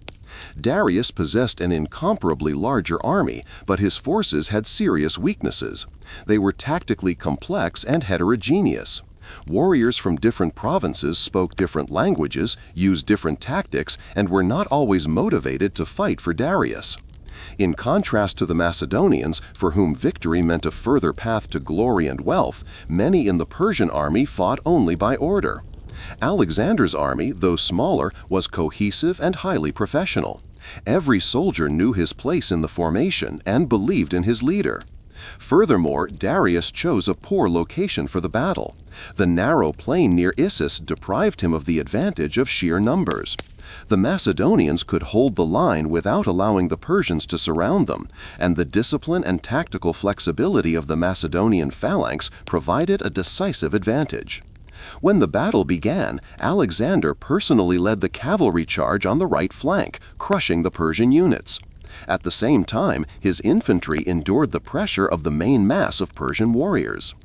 Darius possessed an incomparably larger army, but his forces had serious weaknesses. They were tactically complex and heterogeneous. Warriors from different provinces spoke different languages, used different tactics, and were not always motivated to fight for Darius. In contrast to the Macedonians, for whom victory meant a further path to glory and wealth, many in the Persian army fought only by order. Alexander's army, though smaller, was cohesive and highly professional. Every soldier knew his place in the formation and believed in his leader. Furthermore, Darius chose a poor location for the battle. The narrow plain near Issus deprived him of the advantage of sheer numbers. The Macedonians could hold the line without allowing the Persians to surround them, and the discipline and tactical flexibility of the Macedonian phalanx provided a decisive advantage. When the battle began, Alexander personally led the cavalry charge on the right flank, crushing the Persian units. At the same time, his infantry endured the pressure of the main mass of Persian warriors.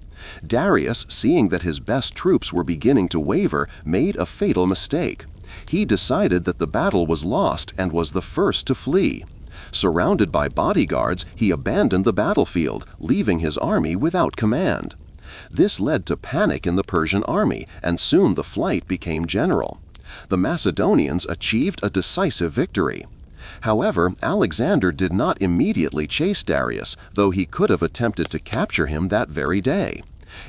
Darius, seeing that his best troops were beginning to waver, made a fatal mistake. He decided that the battle was lost and was the first to flee. Surrounded by bodyguards, he abandoned the battlefield, leaving his army without command. This led to panic in the Persian army, and soon the flight became general. The Macedonians achieved a decisive victory. However, Alexander did not immediately chase Darius, though he could have attempted to capture him that very day.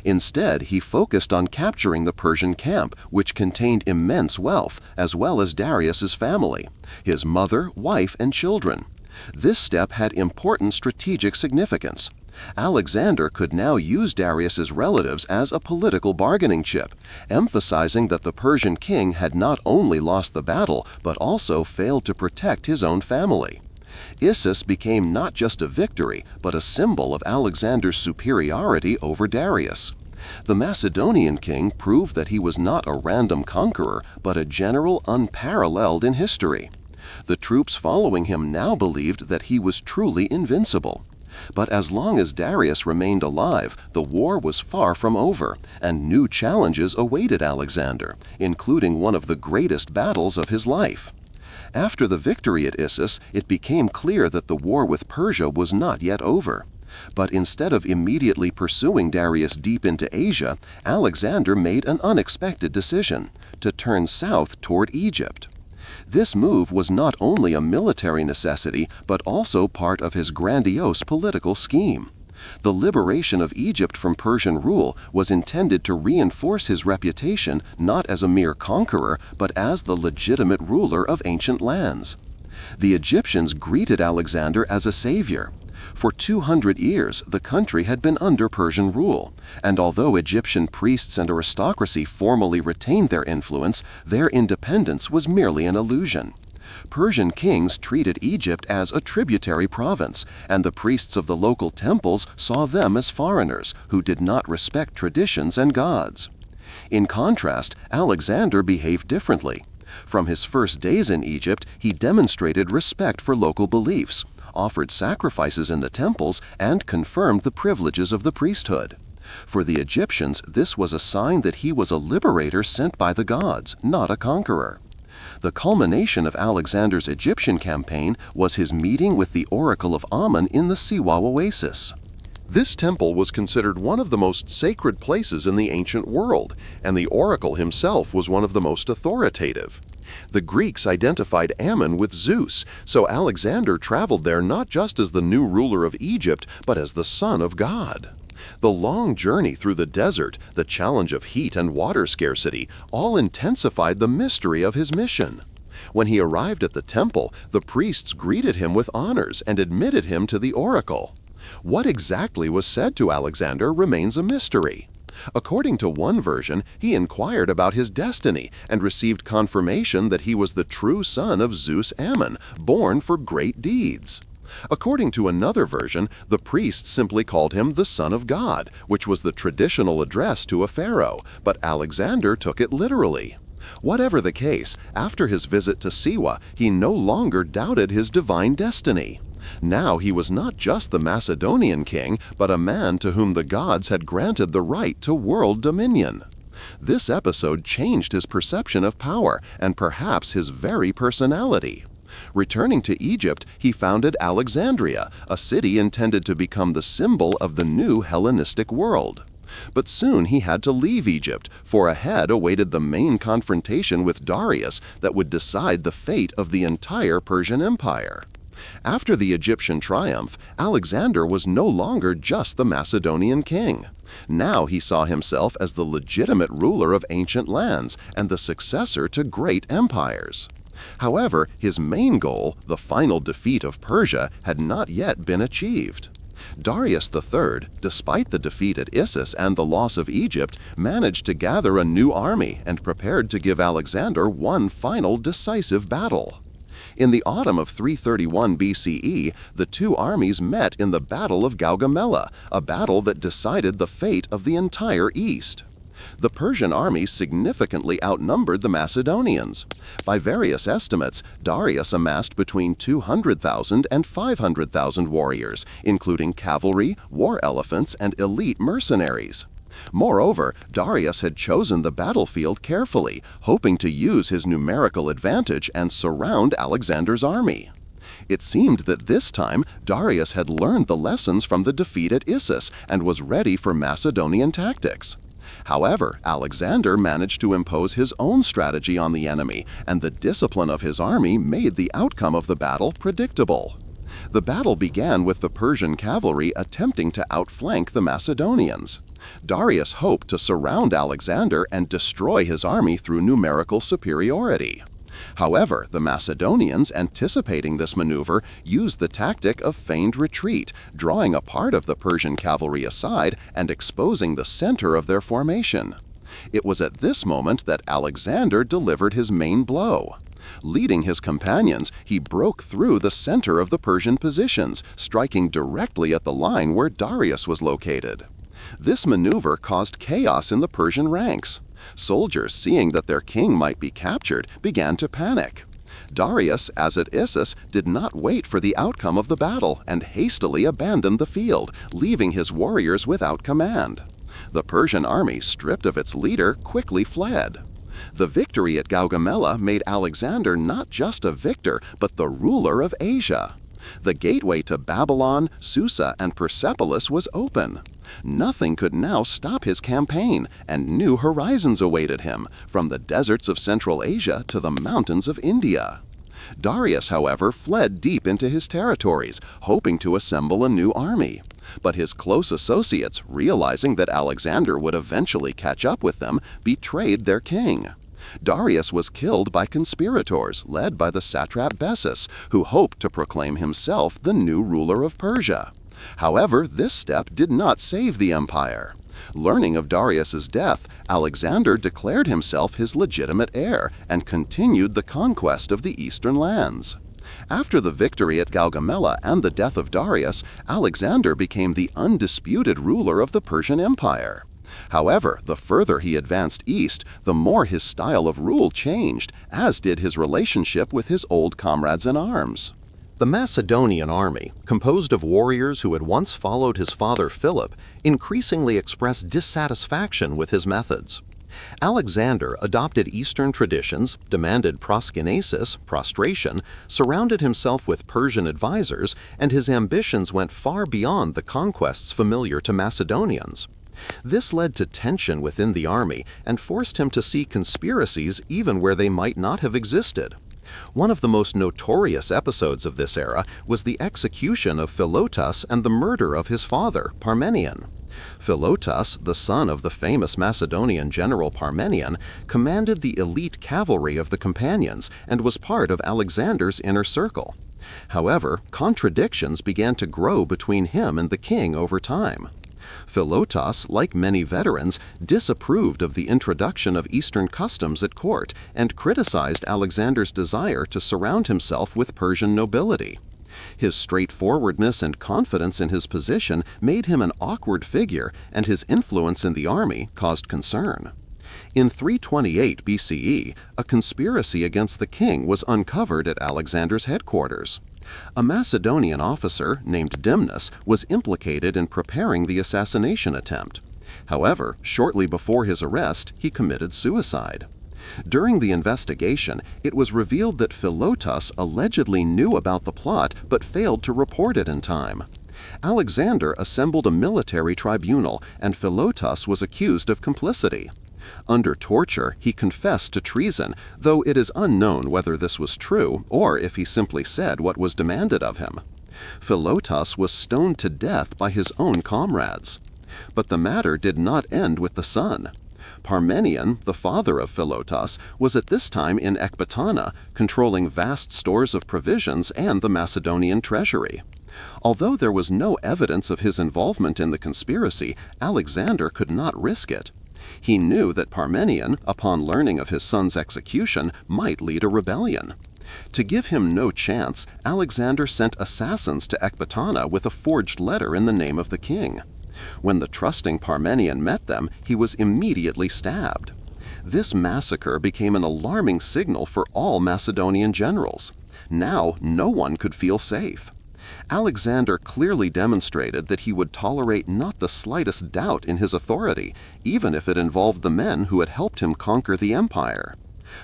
Instead, he focused on capturing the Persian camp, which contained immense wealth, as well as Darius's family, his mother, wife, and children. This step had important strategic significance. Alexander could now use Darius's relatives as a political bargaining chip, emphasizing that the Persian king had not only lost the battle, but also failed to protect his own family. Issus became not just a victory, but a symbol of Alexander's superiority over Darius. The Macedonian king proved that he was not a random conqueror, but a general unparalleled in history. The troops following him now believed that he was truly invincible. But as long as Darius remained alive, the war was far from over, and new challenges awaited Alexander, including one of the greatest battles of his life. After the victory at Issus, it became clear that the war with Persia was not yet over. But instead of immediately pursuing Darius deep into Asia, Alexander made an unexpected decision: to turn south toward Egypt. This move was not only a military necessity, but also part of his grandiose political scheme. The liberation of Egypt from Persian rule was intended to reinforce his reputation not as a mere conqueror, but as the legitimate ruler of ancient lands. The Egyptians greeted Alexander as a savior. For 200 years, the country had been under Persian rule, and although Egyptian priests and aristocracy formally retained their influence, their independence was merely an illusion. Persian kings treated Egypt as a tributary province, and the priests of the local temples saw them as foreigners who did not respect traditions and gods. In contrast, Alexander behaved differently. From his first days in Egypt, he demonstrated respect for local beliefs, offered sacrifices in the temples, and confirmed the privileges of the priesthood. For the Egyptians, this was a sign that he was a liberator sent by the gods, not a conqueror. The culmination of Alexander's Egyptian campaign was his meeting with the oracle of Amun in the Siwa oasis.
This temple was considered one of the most sacred places in the ancient world, and the oracle himself was one of the most authoritative. The Greeks identified Ammon with Zeus, so Alexander traveled there not just as the new ruler of Egypt, but as the son of God. The long journey through the desert, the challenge of heat and water scarcity, all intensified the mystery of his mission. When he arrived at the temple, the priests greeted him with honors and admitted him to the oracle. What exactly was said to Alexander remains a mystery. According to one version, he inquired about his destiny and received confirmation that he was the true son of Zeus Ammon, born for great deeds. According to another version, the priests simply called him the Son of God, which was the traditional address to a pharaoh, but Alexander took it literally. Whatever the case, after his visit to Siwa, he no longer doubted his divine destiny. Now he was not just the Macedonian king, but a man to whom the gods had granted the right to world dominion. This episode changed his perception of power and perhaps his very personality. Returning to Egypt, he founded Alexandria, a city intended to become the symbol of the new Hellenistic world. But soon he had to leave Egypt, for ahead awaited the main confrontation with Darius that would decide the fate of the entire Persian Empire. After the Egyptian triumph, Alexander was no longer just the Macedonian king. Now he saw himself as the legitimate ruler of ancient lands and the successor to great empires. However, his main goal, the final defeat of Persia, had not yet been achieved. Darius III, despite the defeat at Issus and the loss of Egypt, managed to gather a new army and prepared to give Alexander one final decisive battle. In the autumn of 331 BCE, the two armies met in the Battle of Gaugamela, a battle that decided the fate of the entire East. The Persian army significantly outnumbered the Macedonians. By various estimates, Darius amassed between 200,000 and 500,000 warriors, including cavalry, war elephants, and elite mercenaries. Moreover, Darius had chosen the battlefield carefully, hoping to use his numerical advantage and surround Alexander's army. It seemed that this time Darius had learned the lessons from the defeat at Issus and was ready for Macedonian tactics. However, Alexander managed to impose his own strategy on the enemy, and the discipline of his army made the outcome of the battle predictable. The battle began with the Persian cavalry attempting to outflank the Macedonians. Darius hoped to surround Alexander and destroy his army through numerical superiority. However, the Macedonians, anticipating this maneuver, used the tactic of feigned retreat, drawing a part of the Persian cavalry aside and exposing the center of their formation. It was at this moment that Alexander delivered his main blow. Leading his companions, he broke through the center of the Persian positions, striking directly at the line where Darius was located. This maneuver caused chaos in the Persian ranks. Soldiers, seeing that their king might be captured, began to panic. Darius, as at Issus, did not wait for the outcome of the battle and hastily abandoned the field, leaving his warriors without command. The Persian army, stripped of its leader, quickly fled. The victory at Gaugamela made Alexander not just a victor, but the ruler of Asia. The gateway to Babylon, Susa, and Persepolis was open. Nothing could now stop his campaign, and new horizons awaited him, from the deserts of Central Asia to the mountains of India. Darius, however, fled deep into his territories, hoping to assemble a new army. But his close associates, realizing that Alexander would eventually catch up with them, betrayed their king. Darius was killed by conspirators led by the satrap Bessus, who hoped to proclaim himself the new ruler of Persia. However, this step did not save the empire. Learning of Darius's death, Alexander declared himself his legitimate heir and continued the conquest of the eastern lands. After the victory at Gaugamela and the death of Darius, Alexander became the undisputed ruler of the Persian Empire. However, the further he advanced east, the more his style of rule changed, as did his relationship with his old comrades in arms.
The Macedonian army, composed of warriors who had once followed his father Philip, increasingly expressed dissatisfaction with his methods. Alexander adopted Eastern traditions, demanded proskynesis, prostration, surrounded himself with Persian advisors, and his ambitions went far beyond the conquests familiar to Macedonians. This led to tension within the army and forced him to see conspiracies even where they might not have existed. One of the most notorious episodes of this era was the execution of Philotas and the murder of his father, Parmenion. Philotas, the son of the famous Macedonian general Parmenion, commanded the elite cavalry of the companions and was part of Alexander's inner circle. However, contradictions began to grow between him and the king over time. Philotas, like many veterans, disapproved of the introduction of Eastern customs at court and criticized Alexander's desire to surround himself with Persian nobility. His straightforwardness and confidence in his position made him an awkward figure, and his influence in the army caused concern. In 328 BCE, a conspiracy against the king was uncovered at Alexander's headquarters. A Macedonian officer named Dimnus was implicated in preparing the assassination attempt. However, shortly before his arrest, he committed suicide. During the investigation, it was revealed that Philotas allegedly knew about the plot but failed to report it in time. Alexander assembled a military tribunal, and Philotas was accused of complicity. Under torture, he confessed to treason, though it is unknown whether this was true or if he simply said what was demanded of him. Philotas was stoned to death by his own comrades. But the matter did not end with the son. Parmenion, the father of Philotas, was at this time in Ecbatana, controlling vast stores of provisions and the Macedonian treasury. Although there was no evidence of his involvement in the conspiracy, Alexander could not risk it. He knew that Parmenion, upon learning of his son's execution, might lead a rebellion. To give him no chance, Alexander sent assassins to Ecbatana with a forged letter in the name of the king. When the trusting Parmenion met them, he was immediately stabbed. This massacre became an alarming signal for all Macedonian generals. Now no one could feel safe. Alexander clearly demonstrated that he would tolerate not the slightest doubt in his authority, even if it involved the men who had helped him conquer the empire.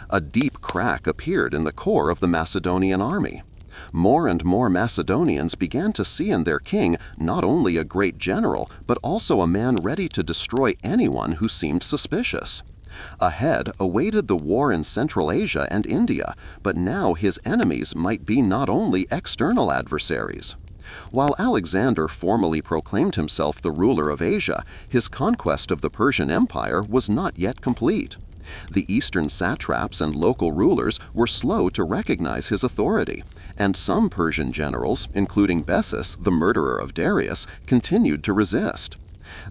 A deep crack appeared in the core of the Macedonian army. More and more Macedonians began to see in their king not only a great general, but also a man ready to destroy anyone who seemed suspicious. Ahead awaited the war in Central Asia and India, but now his enemies might be not only external adversaries. While Alexander formally proclaimed himself the ruler of Asia, his conquest of the Persian Empire was not yet complete. The eastern satraps and local rulers were slow to recognize his authority, and some Persian generals, including Bessus, the murderer of Darius, continued to resist.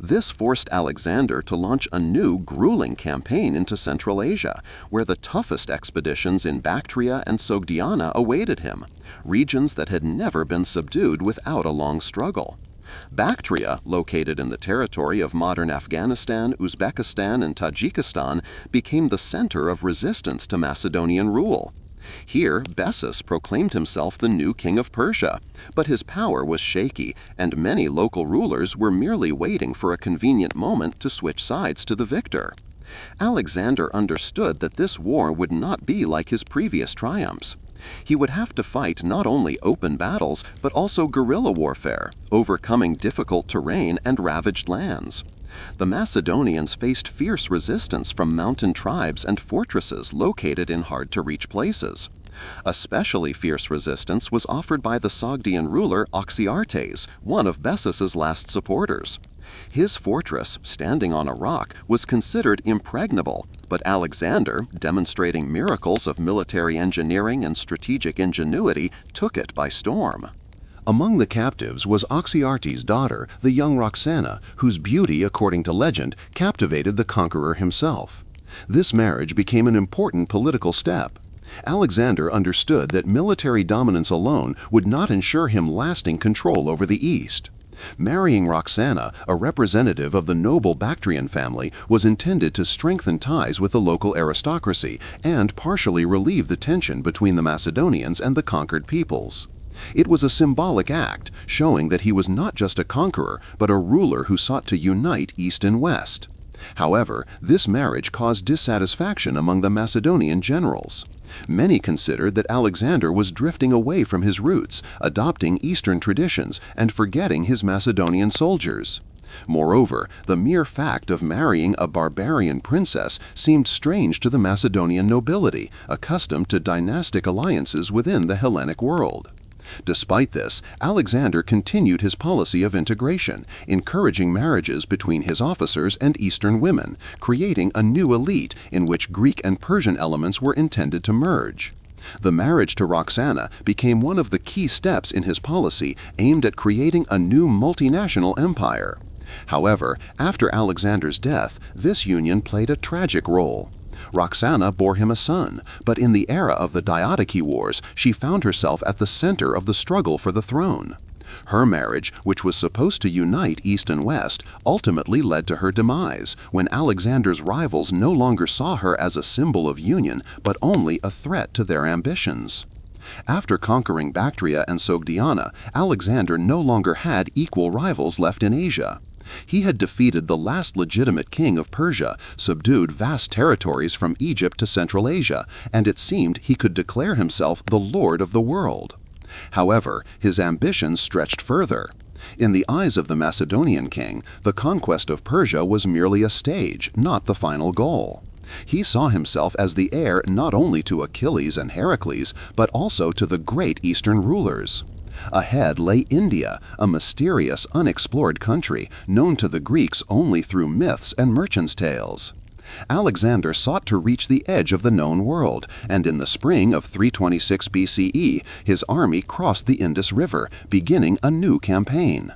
This forced Alexander to launch a new, grueling campaign into Central Asia, where the toughest expeditions in Bactria and Sogdiana awaited him, regions that had never been subdued without a long struggle. Bactria, located in the territory of modern Afghanistan, Uzbekistan, and Tajikistan, became the center of resistance to Macedonian rule.
Here, Bessus proclaimed himself the new king of Persia, but his power was shaky, and many local rulers were merely waiting for a convenient moment to switch sides to the victor. Alexander understood that this war would not be like his previous triumphs. He would have to fight not only open battles, but also guerrilla warfare, overcoming difficult terrain and ravaged lands. The Macedonians faced fierce resistance from mountain tribes and fortresses located in hard-to-reach places. Especially fierce resistance was offered by the Sogdian ruler Oxyartes, one of Bessus's last supporters. His fortress, standing on a rock, was considered impregnable, but Alexander, demonstrating miracles of military engineering and strategic ingenuity, took it by storm.
Among the captives was Oxyartes' daughter, the young Roxana, whose beauty, according to legend, captivated the conqueror himself. This marriage became an important political step. Alexander understood that military dominance alone would not ensure him lasting control over the East. Marrying Roxana, a representative of the noble Bactrian family, was intended to strengthen ties with the local aristocracy and partially relieve the tension between the Macedonians and the conquered peoples. It was a symbolic act, showing that he was not just a conqueror, but a ruler who sought to unite East and West. However, this marriage caused dissatisfaction among the Macedonian generals. Many considered that Alexander was drifting away from his roots, adopting Eastern traditions and forgetting his Macedonian soldiers. Moreover, the mere fact of marrying a barbarian princess seemed strange to the Macedonian nobility, accustomed to dynastic alliances within the Hellenic world. Despite this, Alexander continued his policy of integration, encouraging marriages between his officers and Eastern women, creating a new elite in which Greek and Persian elements were intended to merge. The marriage to Roxana became one of the key steps in his policy aimed at creating a new multinational empire. However, after Alexander's death, this union played a tragic role. Roxana bore him a son, but in the era of the Diadochi Wars, she found herself at the center of the struggle for the throne. Her marriage, which was supposed to unite East and West, ultimately led to her demise, when Alexander's rivals no longer saw her as a symbol of union, but only a threat to their ambitions. After conquering Bactria and Sogdiana, Alexander no longer had equal rivals left in Asia. He had defeated the last legitimate king of Persia, subdued vast territories from Egypt to Central Asia, and it seemed he could declare himself the lord of the world. However, his ambitions stretched further. In the eyes of the Macedonian king, the conquest of Persia was merely a stage, not the final goal. He saw himself as the heir not only to Achilles and Heracles, but also to the great Eastern rulers. Ahead lay India, a mysterious, unexplored country, known to the Greeks only through myths and merchants' tales. Alexander sought to reach the edge of the known world, and in the spring of 326 BCE, his army crossed the Indus River, beginning a new campaign.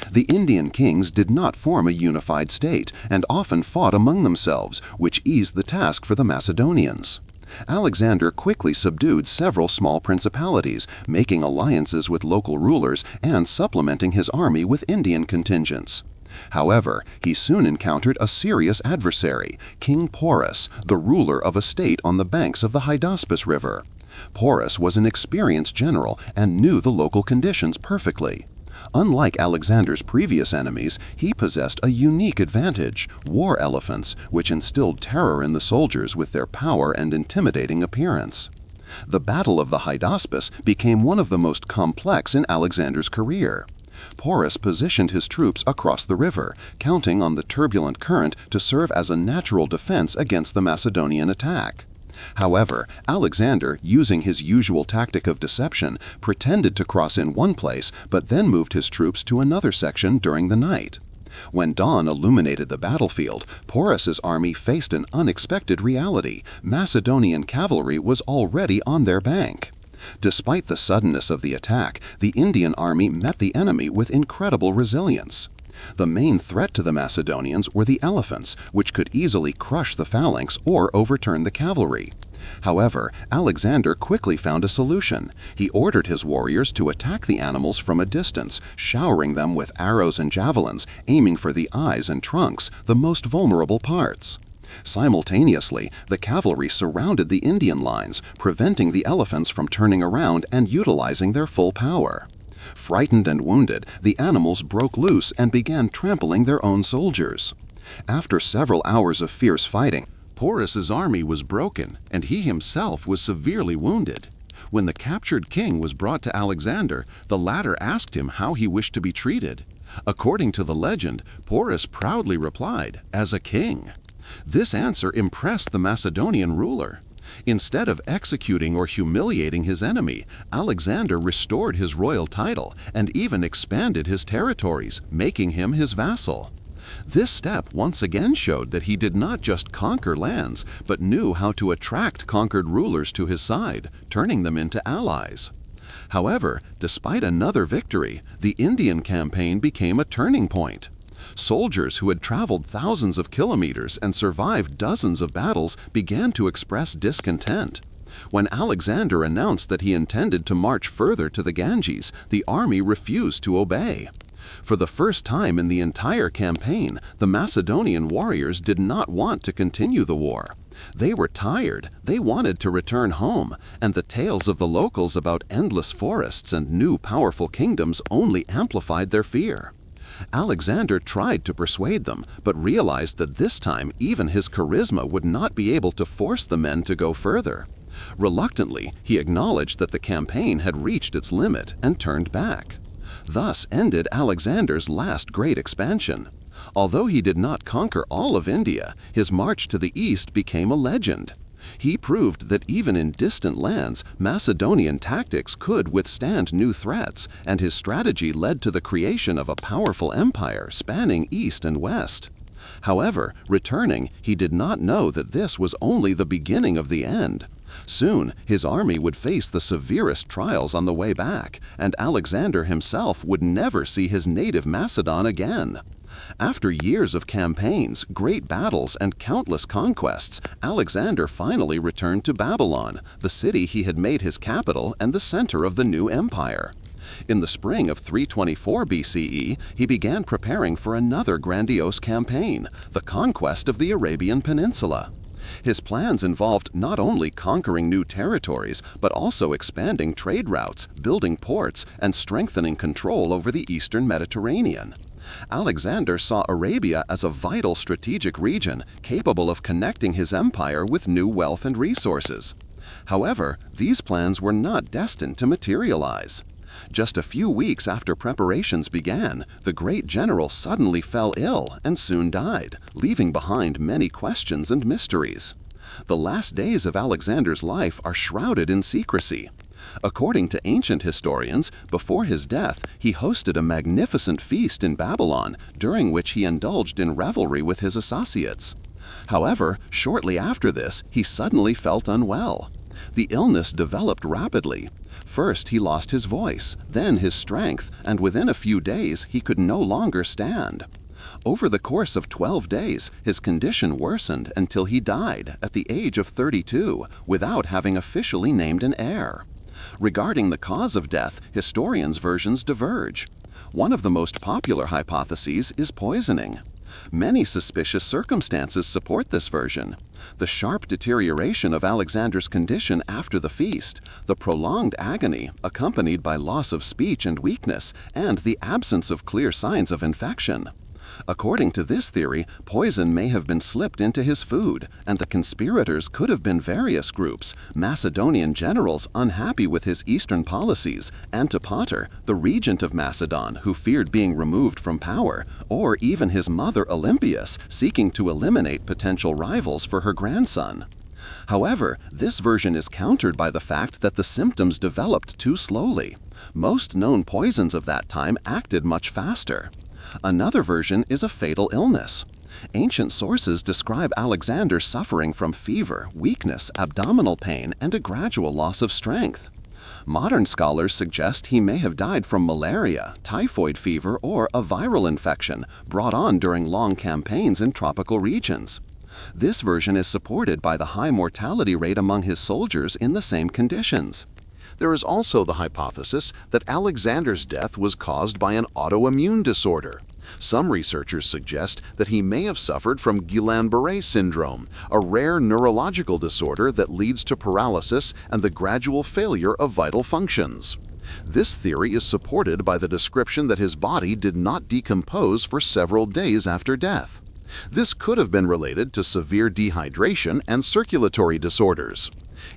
The Indian kings did not form a unified state, and often fought among themselves, which eased the task for the Macedonians. Alexander quickly subdued several small principalities, making alliances with local rulers and supplementing his army with Indian contingents. However, he soon encountered a serious adversary, King Porus, the ruler of a state on the banks of the Hydaspes River. Porus was an experienced general and knew the local conditions perfectly. Unlike Alexander's previous enemies, he possessed a unique advantage, war elephants, which instilled terror in the soldiers with their power and intimidating appearance. The Battle of the Hydaspes became one of the most complex in Alexander's career. Porus positioned his troops across the river, counting on the turbulent current to serve as a natural defense against the Macedonian attack. However, Alexander, using his usual tactic of deception, pretended to cross in one place, but then moved his troops to another section during the night. When dawn illuminated the battlefield, Porus's army faced an unexpected reality. Macedonian cavalry was already on their bank. Despite the suddenness of the attack, the Indian army met the enemy with incredible resilience. The main threat to the Macedonians were the elephants, which could easily crush the phalanx or overturn the cavalry. However, Alexander quickly found a solution. He ordered his warriors to attack the animals from a distance, showering them with arrows and javelins, aiming for the eyes and trunks, the most vulnerable parts.
Simultaneously, the cavalry surrounded the Indian lines, preventing the elephants from turning around and utilizing their full power. Frightened and wounded, the animals broke loose and began trampling their own soldiers. After several hours of fierce fighting, Porus's army was broken, and he himself was severely wounded. When the captured king was brought to Alexander, the latter asked him how he wished to be treated. According to the legend, Porus proudly replied, "As a king." This answer impressed the Macedonian ruler. Instead of executing or humiliating his enemy, Alexander restored his royal title and even expanded his territories, making him his vassal. This step once again showed that he did not just conquer lands, but knew how to attract conquered rulers to his side, turning them into allies. However, despite another victory, the Indian campaign became a turning point. Soldiers who had traveled thousands of kilometers and survived dozens of battles began to express discontent. When Alexander announced that he intended to march further to the Ganges, the army refused to obey. For the first time in the entire campaign, the Macedonian warriors did not want to continue the war. They were tired, they wanted to return home, and the tales of the locals about endless forests and new powerful kingdoms only amplified their fear. Alexander tried to persuade them, but realized that this time even his charisma would not be able to force the men to go further. Reluctantly, he acknowledged that the campaign had reached its limit and turned back. Thus ended Alexander's last great expansion. Although he did not conquer all of India, his march to the east became a legend. He proved that even in distant lands, Macedonian tactics could withstand new threats, and his strategy led to the creation of a powerful empire spanning east and west. However, returning, he did not know that this was only the beginning of the end. Soon, his army would face the severest trials on the way back, and Alexander himself would never see his native Macedon again. After years of campaigns, great battles, and countless conquests, Alexander finally returned to Babylon, the city he had made his capital and the center of the new empire. In the spring of 324 BCE, he began preparing for another grandiose campaign, the conquest of the Arabian Peninsula. His plans involved not only conquering new territories, but also expanding trade routes, building ports, and strengthening control over the eastern Mediterranean. Alexander saw Arabia as a vital strategic region, capable of connecting his empire with new wealth and resources. However, these plans were not destined to materialize. Just a few weeks after preparations began, the great general suddenly fell ill and soon died, leaving behind many questions and mysteries. The last days of Alexander's life are shrouded in secrecy. According to ancient historians, before his death, he hosted a magnificent feast in Babylon, during which he indulged in revelry with his associates. However, shortly after this, he suddenly felt unwell. The illness developed rapidly. First, he lost his voice, then his strength, and within a few days, he could no longer stand. Over the course of 12 days, his condition worsened until he died at the age of 32, without having officially named an heir. Regarding the cause of death, historians' versions diverge. One of the most popular hypotheses is poisoning. Many suspicious circumstances support this version. The sharp deterioration of Alexander's condition after the feast, the prolonged agony accompanied by loss of speech and weakness, and the absence of clear signs of infection. According to this theory, poison may have been slipped into his food, and the conspirators could have been various groups: Macedonian generals unhappy with his eastern policies, Antipater, the regent of Macedon who feared being removed from power, or even his mother Olympias seeking to eliminate potential rivals for her grandson. However, this version is countered by the fact that the symptoms developed too slowly. Most known poisons of that time acted much faster. Another version is a fatal illness. Ancient sources describe Alexander suffering from fever, weakness, abdominal pain, and a gradual loss of strength. Modern scholars suggest he may have died from malaria, typhoid fever, or a viral infection brought on during long campaigns in tropical regions. This version is supported by the high mortality rate among his soldiers in the same conditions.
There is also the hypothesis that Alexander's death was caused by an autoimmune disorder.
Some researchers suggest that he may have suffered from Guillain-Barré syndrome, a rare neurological disorder that leads to paralysis and the gradual failure of vital functions. This theory is supported by the description that his body did not decompose for several days after death. This could have been related to severe dehydration and circulatory disorders.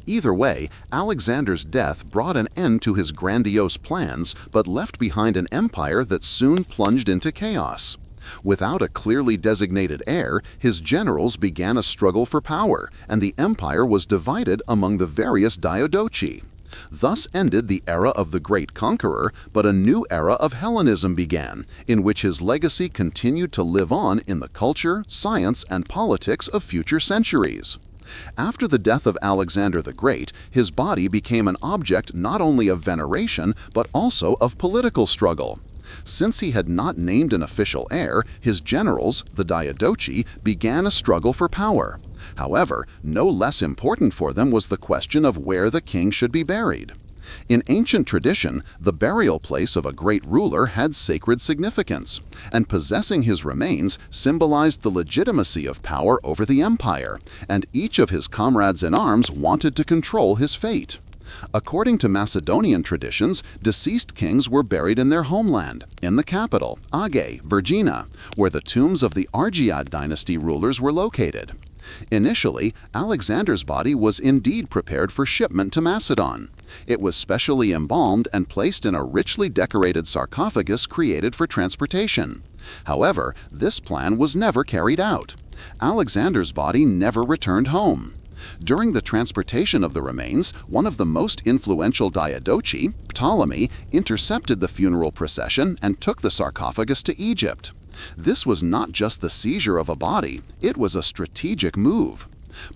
Either way, Alexander's death brought an end to his grandiose plans, but left behind an empire that soon plunged into chaos. Without a clearly designated heir, his generals began a struggle for power, and the empire was divided among the various Diadochi. Thus ended the era of the great conqueror, but a new era of Hellenism began, in which his legacy continued to live on in the culture, science, and politics of future centuries. After the death of Alexander the Great, his body became an object not only of veneration, but also of political struggle. Since he had not named an official heir, his generals, the Diadochi, began a struggle for power. However, no less important for them was the question of where the king should be buried. In ancient tradition, the burial place of a great ruler had sacred significance, and possessing his remains symbolized the legitimacy of power over the empire, and each of his comrades in arms wanted to control his fate. According to Macedonian traditions, deceased kings were buried in their homeland, in the capital, Age, Vergina, where the tombs of the Argead dynasty rulers were located. Initially, Alexander's body was indeed prepared for shipment to Macedon. It was specially embalmed and placed in a richly decorated sarcophagus created for transportation. However, this plan was never carried out. Alexander's body never returned home. During the transportation of the remains, one of the most influential Diadochi, Ptolemy, intercepted the funeral procession and took the sarcophagus to Egypt. This was not just the seizure of a body, it was a strategic move.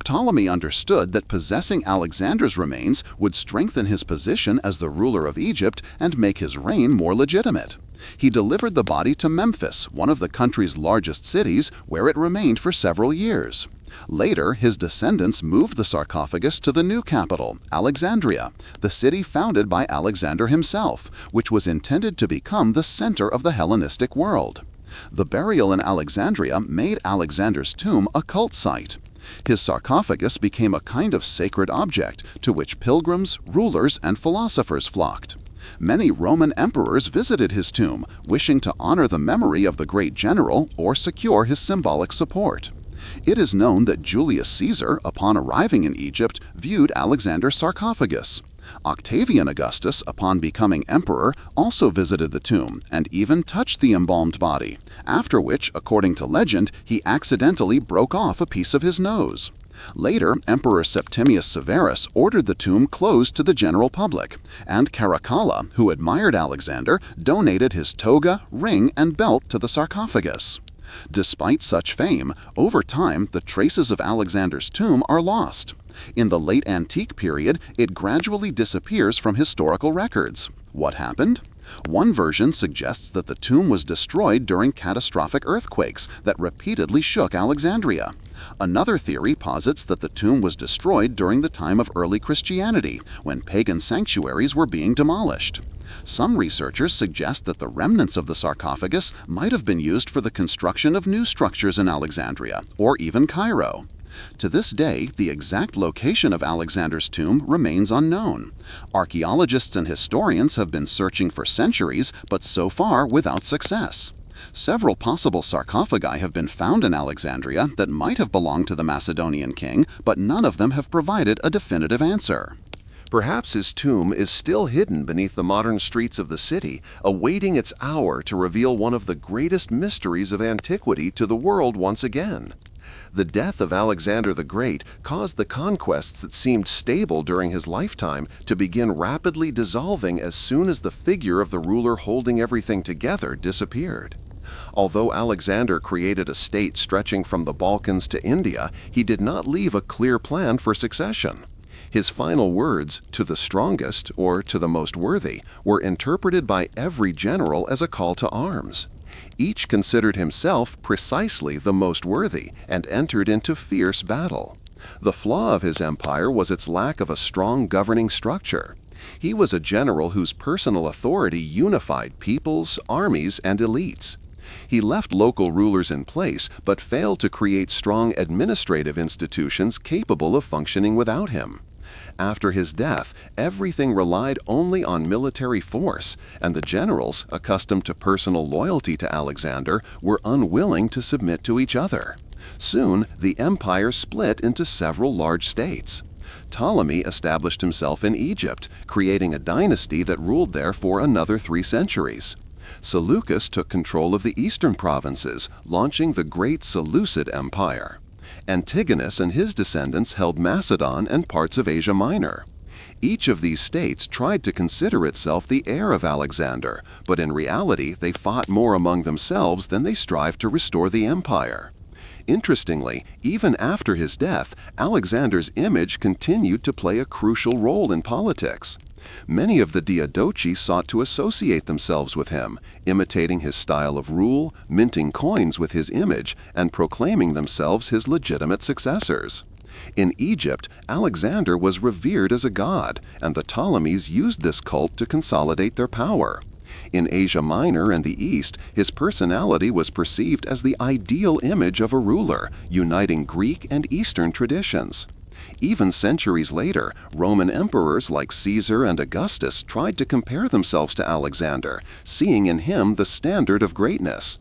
Ptolemy understood that possessing Alexander's remains would strengthen his position as the ruler of Egypt and make his reign more legitimate. He delivered the body to Memphis, one of the country's largest cities, where it remained for several years. Later, his descendants moved the sarcophagus to the new capital, Alexandria, the city founded by Alexander himself, which was intended to become the center of the Hellenistic world. The burial in Alexandria made Alexander's tomb a cult site. His sarcophagus became a kind of sacred object to which pilgrims, rulers, and philosophers flocked. Many Roman emperors visited his tomb, wishing to honor the memory of the great general or secure his symbolic support. It is known that Julius Caesar, upon arriving in Egypt, viewed Alexander's sarcophagus. Octavian Augustus, upon becoming emperor, also visited the tomb and even touched the embalmed body, after which, according to legend, he accidentally broke off a piece of his nose. Later, Emperor Septimius Severus ordered the tomb closed to the general public, and Caracalla, who admired Alexander, donated his toga, ring, and belt to the sarcophagus. Despite such fame, over time the traces of Alexander's tomb are lost. In the late antique period, it gradually disappears from historical records. What happened? One version suggests that the tomb was destroyed during catastrophic earthquakes that repeatedly shook Alexandria. Another theory posits that the tomb was destroyed during the time of early Christianity, when pagan sanctuaries were being demolished. Some researchers suggest that the remnants of the sarcophagus might have been used for the construction of new structures in Alexandria, or even Cairo. To this day, the exact location of Alexander's tomb remains unknown. Archaeologists and historians have been searching for centuries, but so far without success. Several possible sarcophagi have been found in Alexandria that might have belonged to the Macedonian king, but none of them have provided a definitive answer.
Perhaps his tomb is still hidden beneath the modern streets of the city, awaiting its hour to reveal one of the greatest mysteries of antiquity to the world once again. The death of Alexander the Great caused the conquests that seemed stable during his lifetime to begin rapidly dissolving as soon as the figure of the ruler holding everything together disappeared. Although Alexander created a state stretching from the Balkans to India, he did not leave a clear plan for succession. His final words, "to the strongest," or "to the most worthy," were interpreted by every general as a call to arms. Each considered himself precisely the most worthy and entered into fierce battle. The flaw of his empire was its lack of a strong governing structure. He was a general whose personal authority unified peoples, armies, and elites.
He left local rulers in place, but failed to create strong administrative institutions capable of functioning without him. After his death, everything relied only on military force, and the generals, accustomed to personal loyalty to Alexander, were unwilling to submit to each other. Soon, the empire split into several large states. Ptolemy established himself in Egypt, creating a dynasty that ruled there for another 3 centuries. Seleucus took control of the eastern provinces, launching the Great Seleucid Empire. Antigonus and his descendants held Macedon and parts of Asia Minor. Each of these states tried to consider itself the heir of Alexander, but in reality they fought more among themselves than they strived to restore the empire. Interestingly, even after his death, Alexander's image continued to play a crucial role in politics. Many of the Diadochi sought to associate themselves with him, imitating his style of rule, minting coins with his image, and proclaiming themselves his legitimate successors. In Egypt, Alexander was revered as a god, and the Ptolemies used this cult to consolidate their power. In Asia Minor and the East, his personality was perceived as the ideal image of a ruler, uniting Greek and Eastern traditions. Even centuries later, Roman emperors like Caesar and Augustus tried to compare themselves to Alexander, seeing in him the standard of greatness.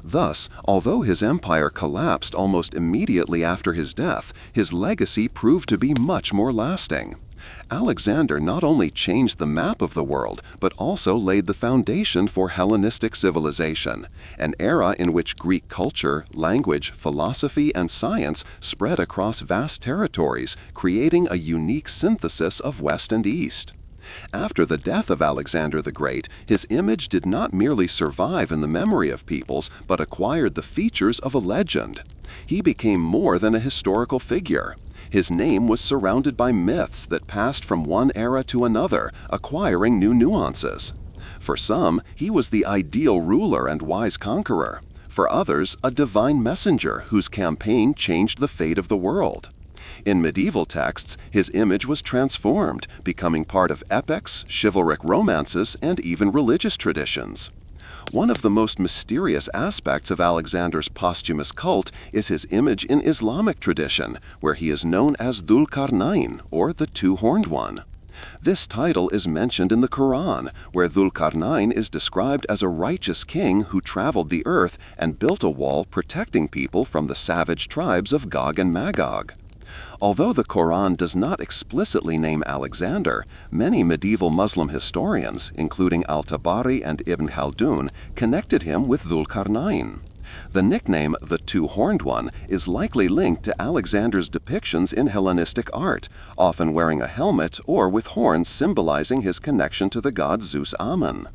Thus, although his empire collapsed almost immediately after his death, his legacy proved to be much more lasting. Alexander not only changed the map of the world, but also laid the foundation for Hellenistic civilization, an era in which Greek culture, language, philosophy, and science spread across vast territories, creating a unique synthesis of West and East. After the death of Alexander the Great, his image did not merely survive in the memory of peoples, but acquired the features of a legend. He became more than a historical figure. His name was surrounded by myths that passed from one era to another, acquiring new nuances. For some, he was the ideal ruler and wise conqueror. For others, a divine messenger whose campaign changed the fate of the world. In medieval texts, his image was transformed, becoming part of epics, chivalric romances, and even religious traditions. One of the most mysterious aspects of Alexander's posthumous cult is his image in Islamic tradition, where he is known as Dhul Qarnayn, or the Two-Horned One. This title is mentioned in the Quran, where Dhul Qarnayn is described as a righteous king who traveled the earth and built a wall protecting people from the savage tribes of Gog and Magog. Although the Quran does not explicitly name Alexander, many medieval Muslim historians, including Al-Tabari and Ibn Khaldun, connected him with Dhul Qarnayn. The nickname the Two-Horned One is likely linked to Alexander's depictions in Hellenistic art, often wearing a helmet or with horns symbolizing his connection to the god Zeus Ammon.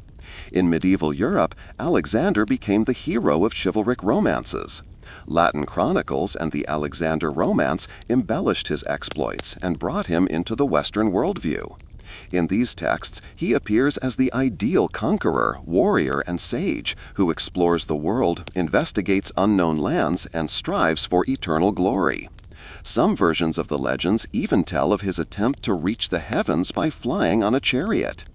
In medieval Europe, Alexander became the hero of chivalric romances. Latin chronicles and the Alexander Romance embellished his exploits and brought him into the Western worldview. In these texts, he appears as the ideal conqueror, warrior, and sage who explores the world, investigates unknown lands, and strives for eternal glory. Some versions of the legends even tell of his attempt to reach the heavens by flying on a chariot.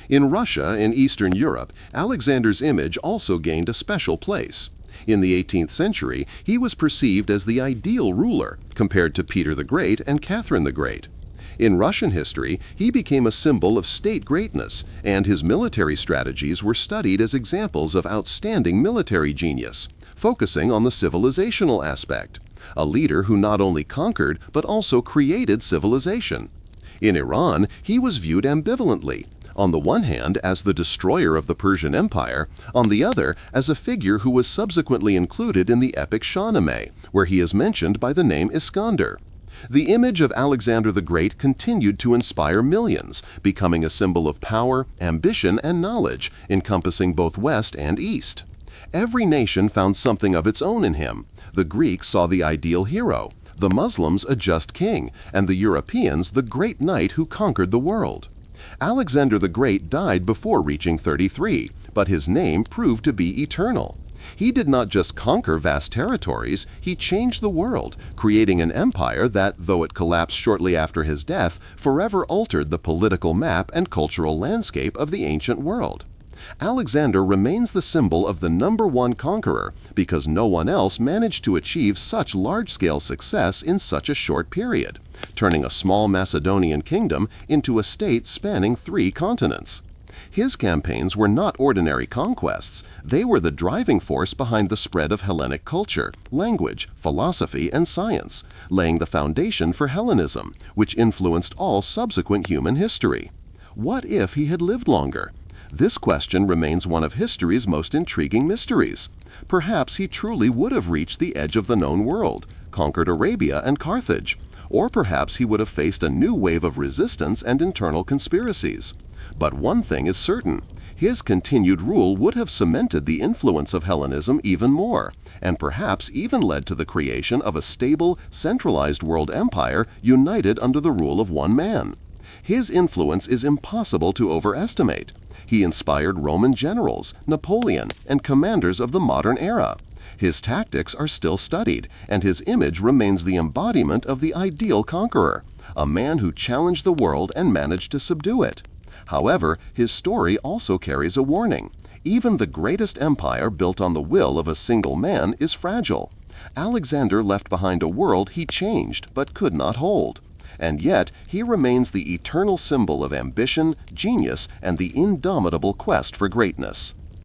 In Russia and Eastern Europe, Alexander's image also gained a special place. In the 18th century, he was perceived as the ideal ruler, compared to Peter the Great and Catherine the Great. In Russian history, he became a symbol of state greatness, and his military strategies were studied as examples of outstanding military genius, focusing on the civilizational aspect, a leader who not only conquered but also created civilization. In Iran, he was viewed ambivalently, on the one hand as the destroyer of the Persian Empire, on the other as a figure who was subsequently included in the epic Shahnameh, where he is mentioned by the name Iskander. The image of Alexander the Great continued to inspire millions, becoming a symbol of power, ambition, and knowledge, encompassing both West and East. Every nation found something of its own in him. The Greeks saw the ideal hero, the Muslims a just king, and the Europeans the great knight who conquered the world. Alexander the Great died before reaching 33, but his name proved to be eternal. He did not just conquer vast territories, he changed the world, creating an empire that, though it collapsed shortly after his death, forever altered the political map and cultural landscape of the ancient world. Alexander remains the symbol of the #1 conqueror because no one else managed to achieve such large-scale success in such a short period, turning a small Macedonian kingdom into a state spanning 3 continents. His campaigns were not ordinary conquests. They were the driving force behind the spread of Hellenic culture, language, philosophy, and science, laying the foundation for Hellenism, which influenced all subsequent human history. What if he had lived longer? This question remains one of history's most intriguing mysteries. Perhaps he truly would have reached the edge of the known world, conquered Arabia and Carthage, or perhaps he would have faced a new wave of resistance and internal conspiracies. But one thing is certain: his continued rule would have cemented the influence of Hellenism even more, and perhaps even led to the creation of a stable, centralized world empire united under the rule of one man. His influence is impossible to overestimate. He inspired Roman generals, Napoleon, and commanders of the modern era. His tactics are still studied, and his image remains the embodiment of the ideal conqueror, a man who challenged the world and managed to subdue it. However, his story also carries a warning. Even the greatest empire built on the will of a single man is fragile. Alexander left behind a world he changed but could not hold. And yet, he remains the eternal symbol of ambition, genius, and the indomitable quest for greatness.